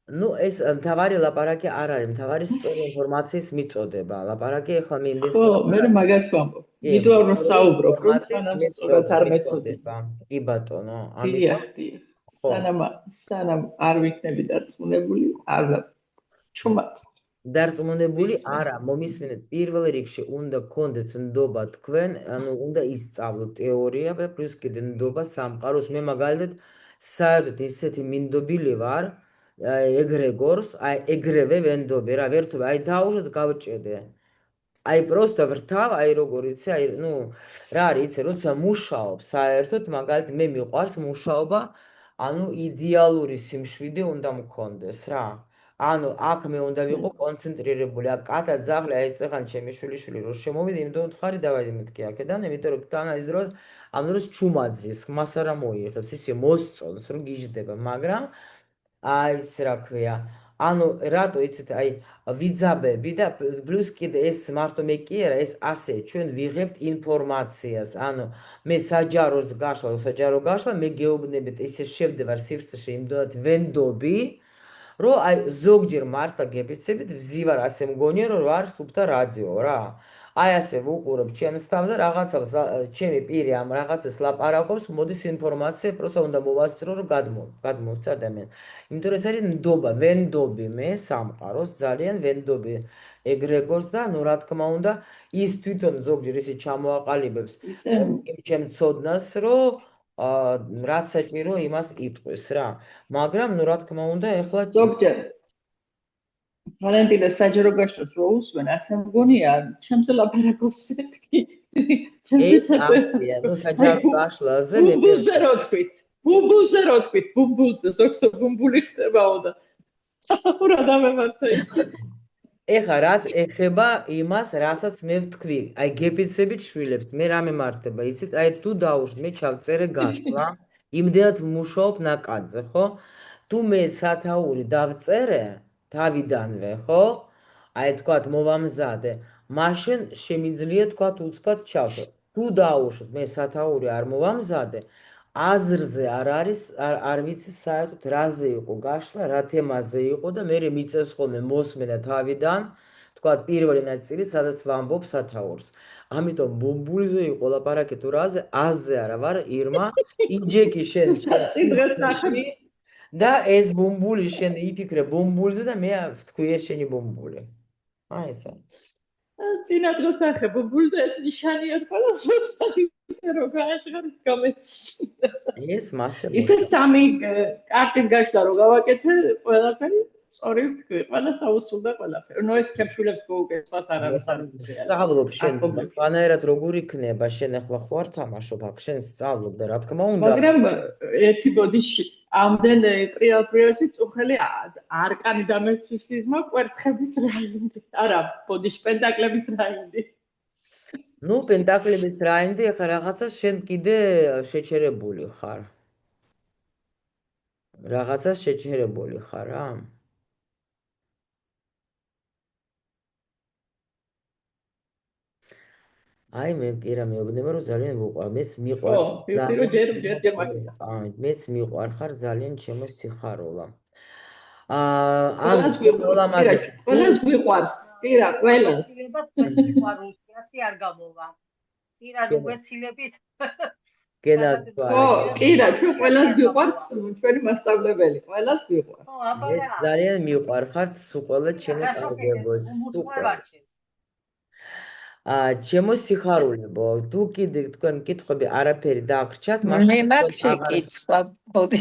[SPEAKER 1] ნუ ეს მთავარი ლაპარაკი არ არის, მთავარი სწორი ინფორმაციის მიწოდება. ლაპარაკი ახლა მე იმდეს
[SPEAKER 4] ხო, მე მაგას ვამბობ. მიდوار რომ საუბრობ, რომ სანამ სწორად არ მეწოდება.
[SPEAKER 1] კი ბატონო,
[SPEAKER 4] ამიტომ სანამ არ ვიქნები დარწმუნებული, არ ჩუმად
[SPEAKER 1] დარწმუნებული არა, მომისმენთ, პირველ რიგში უნდა გქონდეთ ნდობა თქვენ, ანუ უნდა ისწავლოთ თეორია და პლუს კიდე ნდობა სამყაროს. მე მაგალითად საერთოდ ისეთი მინდობილი ვარ, ეგრეგორს, ეგრევე ვენდობი რა, ვერთობი, დაუშვათ გავჭედე. პროსტა ვრთავ, როგორ იცი, ნუ რა არის, იცი, როცა მუშაობ საერთოდ, მაგალითად მე მიყვარს მუშაობა, ანუ იდეალური სიმშვიდე უნდა მქონდეს რა. ანუ აქ მე უნდა ვიყო კონცენტრირებული, აქ კატა ძაღლი, აი წეხან ჩემი შვილიშვილი რო შემოვიდა, იმიტომ ვთხარი დავადი მეთქი აქედან, იმიტომ რომ თან ის დროს ამ დროს ჩუმაძის, მას არ მოიიღებს, ისე მოსწონს, რომ გიждდება, მაგრამ აი ეს რა ქვია, ანუ რატო იცით, აი ვიძაბები და პლუს კიდე ეს მარტო მე კი არა, ეს ასე ჩვენ ვიღებთ ინფორმაციას, ანუ მე საჯაროს გაშლა, მე გეუბნებით, ისე შევდივარ სივრცეში, იმდენად ვენდობი, რომ აი ზოგჯერ მართლა გეფიცებით ვზივარ ასე მგონია რომ არ სუფთა რადიო რა. აი ასე ვუყურებ ჩემს თავს და რაღაცას ჩემი პირი ამ რაღაცას ლაპარაკობს, მოდის ინფორმაცია, პროსტა უნდა მოვასწრო რომ გადმოვწა ადამიანი. იმიტომ რომ ეს არის ნდობა, ვენდობი მე სამყაროს, ძალიან ვენდობი ეგრეგორს და ნუ რა თქმა უნდა ის თვითონ ზოგჯერ ისე ჩამოაყალიბებს იმ ჩემ ცოდნას რომ რაც საჭირო იმას იტყვის რა. მაგრამ ნუ რა თქმა უნდა ეხლა
[SPEAKER 4] ზოგჯერ ვალენტინა საჯარო გაშლას რო უსმენ, ასე მგონია, ჩემს ლაპარაკობს მეთქი.
[SPEAKER 1] ეს ახია, ნუ საჯარო გაშლაზე მე
[SPEAKER 4] ბუმბულზე რო თქვით, ბუმბულზე ზოგს ბუმბული ხდებაო და რა დამემართა იცი.
[SPEAKER 1] ეხა რაც ეხება იმას, რასაც მე ვთქვი, აი გეფიცებით შვილებს, მე რა მემართება, იცით, აი თუ დაუშვ მე ჩავწერე გაშლა, იმდენად ვმუშაობ ნაკადზე, ხო? თუ მე სათაური დავწერე თავიდანვე, ხო? აი თქვათ მოვამზადე, მაშინ შემიძლია თქვათ უცბად ჩავსო. თუ დაუშვ მე სათაური არ მოვამზადე, აზრზე არ არის, არ ვიცი საერთოდ რაზე იყო გაშლა, რა თემაზე იყო და მე მიწევს ხოლმე მოსმენა თავიდან, თქვათ პირველი ნაწილი, სადაც ვამბობ სათაურს. ამიტომ ბუმბულიზე იყო ლაპარაკი თუ რაზე, აზე არა ვარ, ირმა, იჯეკი შენ ჩემში და ეს ბუმბული შენ იფიქრე ბუმბულზე და მე ვთქვი ეს შენი ბუმბული. აი ესა.
[SPEAKER 4] წინა დროს ახე ბუმბული და ეს ნიშანია თქვა და სულ რო გააშღარ გამეცი.
[SPEAKER 1] ეს მასე
[SPEAKER 4] ისე სამი კარტით გაშლა რო გავაკეთე, ყველაფერი სწორი ვთქვი, ყველა საუსულდა ყველაფერი. ნუ ეს ხებშვილებს გოუკეთებას არავის არ უწევს.
[SPEAKER 1] სწავლობ შენ, სხვანაირად როგორ იქნება, შენ ახლა ხო არ თამაშობ აქ, შენ სწავლობ და რა თქმა უნდა.
[SPEAKER 4] მაგრამ ერთი ბოდიში ამდენ ტრიალტრიაში წუხელი არკანი დამესისიზმა კვერცხების რაინდი. არა, ბოდიში პენტაკლების რაინდი.
[SPEAKER 1] ნუ პენტაკლების რაინდი ახლა რაღაცა შენ კიდე შეჩერებული ხარ. რაღაცა შეჩერებული ხარ რა. აი მე კი რა მეუბნება რომ ძალიან ვუყვარ მეც მიყვარ
[SPEAKER 4] ხო, იცი რომ ჯერ მაგია.
[SPEAKER 1] მეც მიყვარხარ ძალიან ჩემო სიხარულა
[SPEAKER 4] ყველას გვიყვარს, კი რა, ყველას გვიყვარს, კი რა, ყველას.
[SPEAKER 5] სიყვარულში არ გამოვა. კი რა, უგვეცილებით.
[SPEAKER 1] გენაცვალე.
[SPEAKER 4] ხო, კი რა, ჩვენ ყველას გვიყვარს, ჩვენი მასწავლებელი, ყველას გვიყვარს.
[SPEAKER 1] მეც ძალიან მიყვარხართ სულ ყველა ჩემო კარგებო, სულ ჩემო სიხარულებო, თუ კიდე თქვენ კითხვები არაფერი დააგრჩათ,
[SPEAKER 2] მე მაქვს შეკითხვა, ბოდი.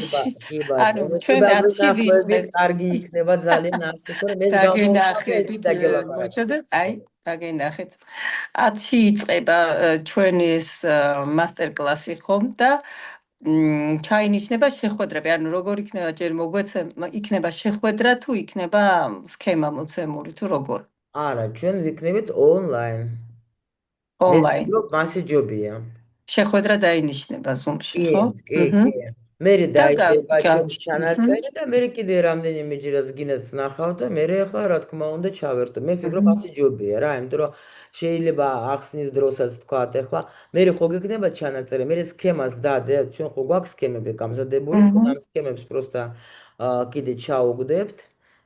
[SPEAKER 2] ანუ ჩვენ არქივით
[SPEAKER 1] კარგი იქნება ძალიან ასე, რომ ეს
[SPEAKER 2] დაგენახებით, მოჩადეთ, აი, დაგენახეთ. 10-ში იწყება ჩვენი ეს მასტერკლასი ხომ და ჩაინიშნება შეხვედრები, ანუ როგორ იქნება ჯერ იქნება შეხვედრა თუ იქნება სქემა მოცემული თუ როგორ?
[SPEAKER 1] არა, ჩვენ ვიქნებით ონლაინ.
[SPEAKER 2] ონლაინ.
[SPEAKER 1] მასიჯობია.
[SPEAKER 2] შეხვედრა დაინიშნება Zoom-ში, ხო?
[SPEAKER 1] კი. მერე დაიწყება ჩვენი ჩანაწერი და მერე კიდე რამდენიმე ჯერაც გინდათ ნახავთ და მერე ახლა რა თქმა უნდა ჩავერთო. მე ვფიქრობ მასიჯობია რა, იმიტომ რომ შეიძლება ახსნის დროსაც თქვათ ახლა მერე ხო გექნება ჩანაწერი, მერე სქემას დადე, ჩვენ ხო გვაქვს სქემები გამზადებული, ჩვენ ამ სქემებს პროსტა კიდე ჩაუგდებთ.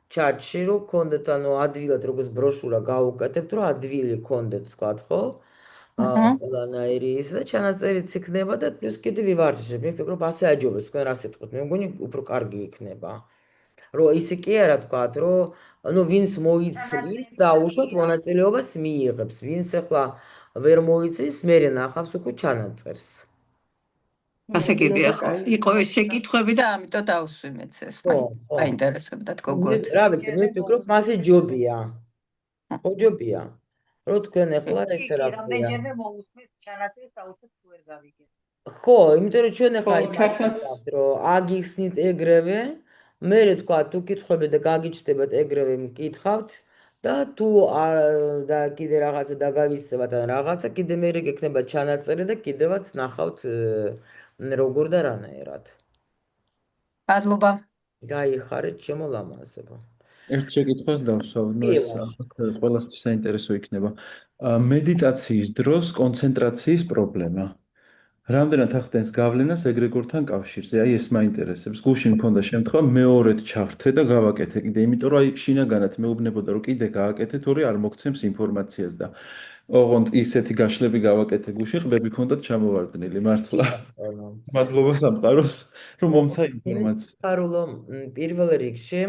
[SPEAKER 1] ჩატში რომ გქონდეთ ანუ ადვილად როგორც ბროშურა გავუკეთებთ რომ ადვილი გქონდეთ თქვათ ხო? ყველანაირი ის და ჩანაწერიც იქნება და პლუს კიდე ვივარჯიშებ. მე ვფიქრობ ასე აჯობებს თქვენ რას ეთქვით. მე მგონი უფრო კარგი იქნება. რომ ისე კი არა თქვათ, რომ ანუ ვინც მოიცლის დაუშვათ მონაწილეობას მიიღებს. ვინც ახლა ვერ მოიცლის, მერე ნახავს უკვე ჩანაწერს.
[SPEAKER 2] გასაგებია ხო? იყო ეს შეკითხვები და ამიტომ დავსვიმეთ ეს. აინტერესებდა გოგოებს.
[SPEAKER 1] რა ვიცი, მე ვფიქრობ მასე ჯობია. ხო ჯობია. რომ თქვენ ახლა ესე რა ქვია.
[SPEAKER 5] რამდენჯერმე მოусმენთ ჩანაწერს აუცილებლად თუ ვერ გავიგეთ.
[SPEAKER 1] ხო, იმიტომ რომ ჩვენ ახლა იმასაც რომ აგიხსნით ეგრევე, მე თქვა თუ კითხები და გაგიჩნდებათ ეგრევე მკითხავთ და თუ და კიდე რაღაცა დაგავისწევათ ან რაღაცა კიდე მე გექნება ჩანაწერი და კიდევაც ნახავთ როგორ და რანაირად.
[SPEAKER 2] მადლობა.
[SPEAKER 1] გაიხარეთ ჩემო ლამაზებო.
[SPEAKER 6] ერთ შეკითხვას დავსვავ, ყველასთვის საინტერესო იქნება. მედიტაციის დროს კონცენტრაციის პრობლემა. რამდენად ახდენს გავლენას ეგრეგორთან კავშირზე? აი ეს მაინტერესებს. გუშინ მქონდა შემთხვევა, მეორედ ჩავრთე და გავაკეთე კიდე, იმიტომ რომ აი შინაგანად მეუბნებოდა რომ კიდე გააკეთე, თორე არ მოგცემს ინფორმაციას და ოღონდ ისეთი გაშლები გავაკეთე გუშინ, ყბები ქონდათ ჩამოვარდნილი, მართლა. მადლობა სამყაროს, რომ მომცა ინფორმაცია.
[SPEAKER 1] კარულო, პირველ რიგში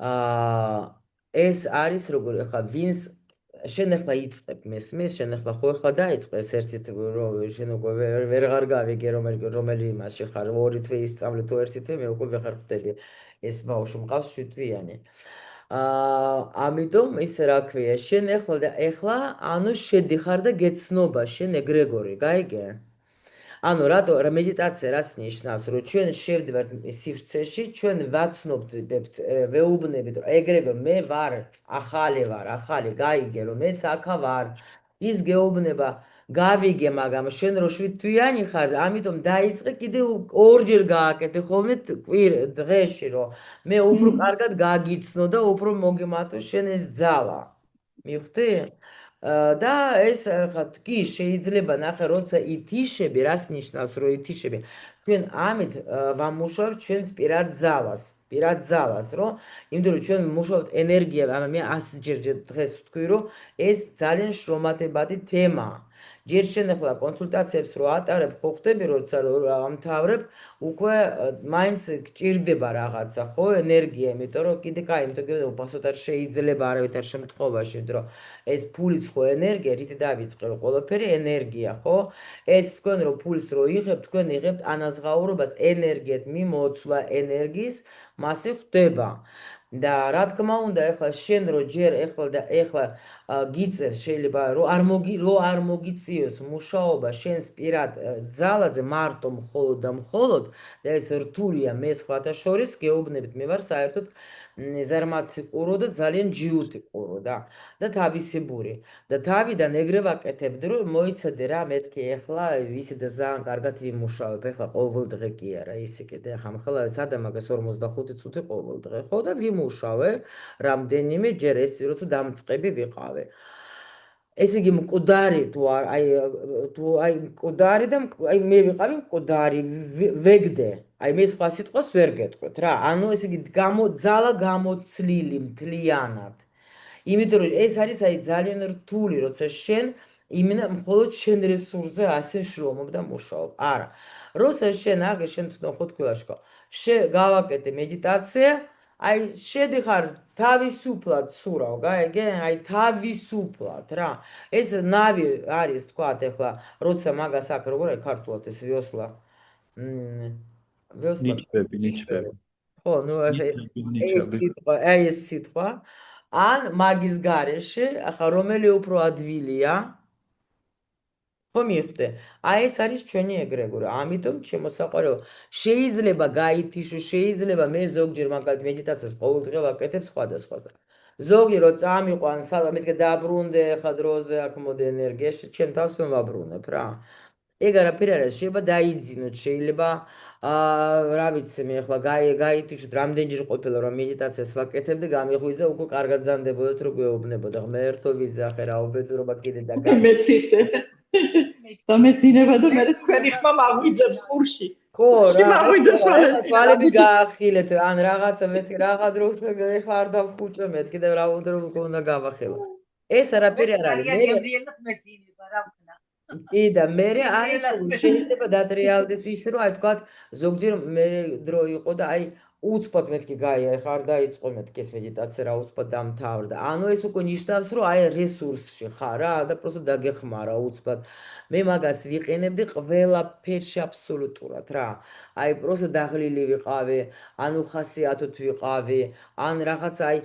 [SPEAKER 1] ეს არის როგორ ახლა ვინც შენ ახლა იწყებ მესმის, შენ ახლა ხო ახლა დაიწყეს ერთით რომ შენ უკვე ვეღარ გავიგე რომელი იმაში ხარ, ორი თვე ისწავლე თუ ერთი თვე მე უკვე ვეღარ ხვდები ეს ბავშვი მყავს 7 თვიანი. ამიტომ ისე რა ქვია, შენ ახლა ანუ შედიხარ და გეცნობა შენ ეგრეგორი, გაიგე? ანუ რატო მედიტაცია რას ნიშნავს, რომ ჩვენ შევდივართ სივრცეში, ჩვენ ვაცნობთ, ვეუბნებით, რომ ეგრეგორ მე ვარ, ახალი, გაიგე, რომ მეც აქა ვარ. ის გეუბნება, გავიგე, მაგრამ შენ რო 7 თვიანი ხარ, ამიტომ დაიწყე კიდე ორჯერ გააკეთე ხოლმე დღეში, რომ მე უფრო კარგად გაგიცნო და უფრო მოგემატო შენ ეს ძალა. მივხვდი? და ეს კი შეიძლება ნახე როცა ითიშები, რას ნიშნავს რომ ითიშები? ჩვენ ამით ვამუშავებთ ჩვენს პირად ძალას, რომ იმიტომ რომ ჩვენ მუშაობთ ენერგია, ანუ მე 100 ჯერ დღეს ვთქვი, რომ ეს ძალიან შრომატებადი თემაა. ჯერ შენ ახლა კონსულტაციებს რო ატარებ, ხო ხვდები როცა ამთავრებ, უკვე მაინც გჭირდება რაღაცა, ხო, ენერგია, იმიტომ რომ კიდე კაი, იმიტომ უბრალოდ არ შეიძლება არავითარ შემთხვევაში, იმიტომ რომ ეს ფულიც ხო ენერგია, რითი დავიწყე, რომ ყველაფერი ენერგია, ხო? ეს თქვენ რო ფულს რო იღებთ, თქვენ იღებთ ანაზღაურობას ენერგიით, მიმოცვლა ენერგიის მასე ხდება. და რა თქმა უნდა, ახლა შენ რო ჯერ ახლა გიწევს შეიძლება რომ არ მოგიწიოს მუშაობა შენს პირად ძალაზე მარტო მხოლოდ და მხოლოდ და ეს რთულია მე სხვათა შორის გეუბნებით მე ვარ საერთოდ ზარმაცი ყურო და ძალიან ჯიუტი ყურო და თავისებური და თავიდან ეგრე ვაკეთებდი რომ მოიცადე რა მეთქი ახლა ისე და ძალიან კარგად ვიმუშავებ ახლა ყოველ დღე კი არა ისე კიდე ახლა მხოლოდ სადამაგას 45 წუთი ყოველ დღე ხო და ვიმუშავე რამდენიმე ჯერ ეს როცა დამწყები ვიყავე ესე იგი მკვდარი თუ არ აი მკვდარი და აი მე ვიყავი მკვდარი ვეგდე აი მე სხვა სიტყვას ვერ გეტყვით რა ანუ ესე იგი ძალა გამოცლილი მთლიანად იმიტომ რომ ეს არის აი ძალიან რთული როცა შენ იმენა მხოლოდ შენ რესურსზე ასე შრომობ და მუშაობ არა როცა შენ აგე შენ თვითონ გავაკეთე მედიტაცია აი შედიხარ თავისუფლად სურავ გაიგე აი თავისუფლად რა ეს ნავი არის თქვა ეხლა როცა მაგას აქ როგორ არის ქართულად ეს ვიოსლა
[SPEAKER 6] ნიჩბები
[SPEAKER 1] ხო ნუ ეს სიტყვა ან მაგის გარეშე ახლა რომელი უფრო ადვილია ხო მივხვდე აი ეს არის ჩვენი ეგრეგორი ამიტომ შემოსაყვარელო შეიძლება გაითიშო შეიძლება მე ზოგჯერ მაგალითად მედიტაციას ყოველდღე ვაკეთებ სხვადასხვა ზოგი რო წამიყვან მეთქე დაბრუნდე ხა დროზე აქ მოდი ენერგია ჩემ თავს რომ ვაბრუნებ რა ეგ არაფერი არ არის შეიძლება დაიძინოთ შეიძლება რა ვიცი მე ახლა გაითიშოთ რამდენჯერ ყოფილა რომ მედიტაციას ვაკეთებდი გამიღვიძა უკვე კარგად ზანდებოდეთ რომ გვეუბნებოდა ღმერთო ვიძახე რა უბედურობა კიდე და
[SPEAKER 4] მეც ისე და მეცინება და მე თქვენი ხმა მაგვიძებს ყურში
[SPEAKER 1] ხო რა თვალები გაახილეთ ან რაღაცა მეთქე რაღაც დროს ეხლა არ დავხუჭე მეთქე და რა უნდა გავახილო ეს არაფერი არ არის კი და მე არის შეიძლება დატრიალდეს ის რომ აი თქვა ზოგჯერ მე დრო იყო და აი უცბად მეთქი გაია ეხლა არ დაიწყო მეთქი ეს მედიტაცია რა უცბად დამთავრდა ანუ ეს უკვე ნიშნავს რომ აი რესურსში ხარ რა და პროსტო დაგეხმარა უცბად მე მაგას ვიყენებდი ყველაფერში აბსოლუტურად რა აი პროსტო დაღლილი ვიყავი ანუ ხასიათოთ ვიყავი ან რაღაც აი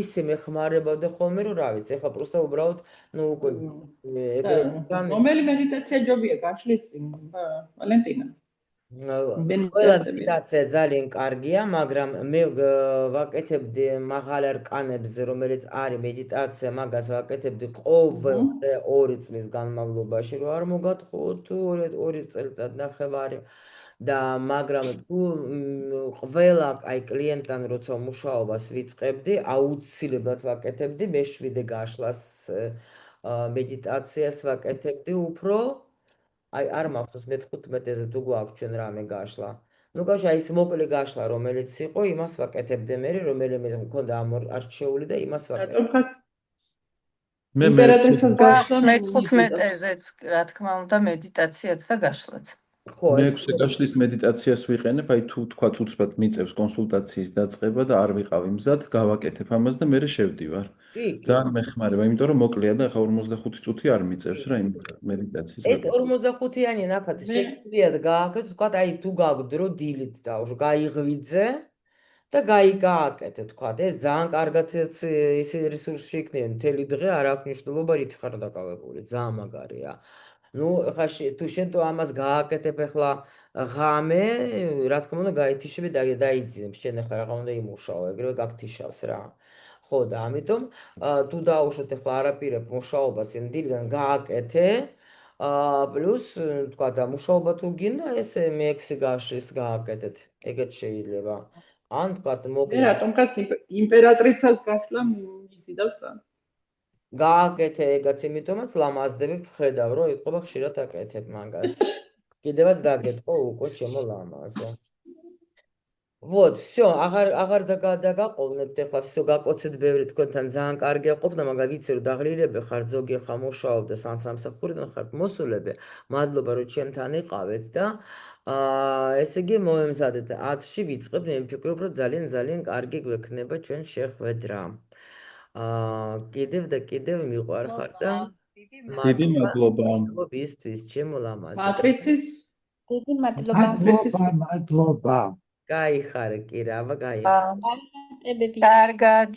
[SPEAKER 1] ისე მეხმარებოდა ხოლმე რომ რა ვიცი ეხლა პროსტო უბრალოდ ნუ უკვე
[SPEAKER 4] რომელი მედიტაცია ჯობია გაშლის წინ ვალენტინა
[SPEAKER 1] ყველა მედიტაცია ძალიან კარგია მაგრამ მე ვაკეთებდი მაღალ არკანებზე რომელიც არის მედიტაცია მაგას ვაკეთებდი ყოველ 2 წლის განმავლობაში რომ არ მოგატყუოთ 2 წელიწად ნახევარი და მაგრამ თუ ყველა აი კლიენტთან როცა მუშაობას ვიწყებდი აუცილებლად ვაკეთებდი მე-7 გაშლას მედიტაციას ვაკეთებდი უფრო აი არ მახსოვს მე-15-ზე თუ გვაქვს ჩვენ რამე გაშლა ნუ გაშა ის მოკლე გაშლა რომელიც იყო იმას ვაკეთებდი მე რომელიმე მქონდა არჩეული და იმას ვაკეთებდი
[SPEAKER 6] მე
[SPEAKER 4] იმპერატრიცას გაშლა
[SPEAKER 2] მე-15-ზეც რა თქმა უნდა მედიტაციაც და გაშლაც
[SPEAKER 6] მე-6 გაშლის მედიტაციას ვიყენებ აი თუ თქვა უცბად მიწევს კონსულტაციის დაწყება და არ ვიყავი მზად გავაკეთებ ამას და მე შევდივარ ძალიან მეხმარება იმიტომ რომ მოკლეა და ახლა 45 წუთი არ მიწევს რა იმ მედიტაციის
[SPEAKER 1] ეს 45-იანი ნახატი შეგვიძლია გააკეთოთ თქვა აი თუ გაგვდრო დილით და გაიღვიძე და გააკეთე თქვა ეს ძალიან კარგად ისე რესურსი იქნება მთელი დღე არ აქვს მნიშვნელობა რით ხარ დაკავებული ძალიან მაგარია ნუ ხა თუ შენ თუ ამას გააკეთებ ახლა ღამე რა თქმა უნდა გაითიშები და დაიძინებ შენ ახლა რა უნდა იმუშაო ეგრევე გაგთიშავს რა ხო და ამიტომ თუ დაუშვათ ახლა არაპირებ მუშაობას იმ დილიდან გააკეთე პლუს თქვა და მუშაობა თუ გინდა ესე მე-6 გაშლის გააკეთეთ ეგეც შეიძლება ან თქვა მოკლედ
[SPEAKER 4] რატომღაც იმპერატრიცას გაშლა მიზიდავს ან
[SPEAKER 1] გააკეთე ეგაც იმიტომაც ლამაზდები ხედავ რომ იყვება ხშირად აკეთებ მაგას კიდევაც დაგეტყო უკვე ჩემო ლამაზო вот всё აღარ დაგაყოვნებთ ახლა всё გაკოცეთ ბევრი თქვენთან ძალიან კარგია ყოფნა მაგრამ ვიცი რომ დაღლილები ხარ ზოგი ხა მუშაობ და სამსახურიდან ხარ მოსულები მადლობა რომ ჩემთან იყავით და ესე იგი მოემზადეთ 10-ში ვიწყებ მე ვფიქრობ რომ ძალიან კარგი გვექნება ჩვენ შეხვედრა კიდევ მიყვარხარ და
[SPEAKER 6] დიდი მადლობა
[SPEAKER 1] მადლობისთვის ჩემო ლამაზო
[SPEAKER 4] მატრიცის
[SPEAKER 7] დიდი მადლობა
[SPEAKER 1] გაიხარე კირა აბა გაიხარე
[SPEAKER 2] კარგად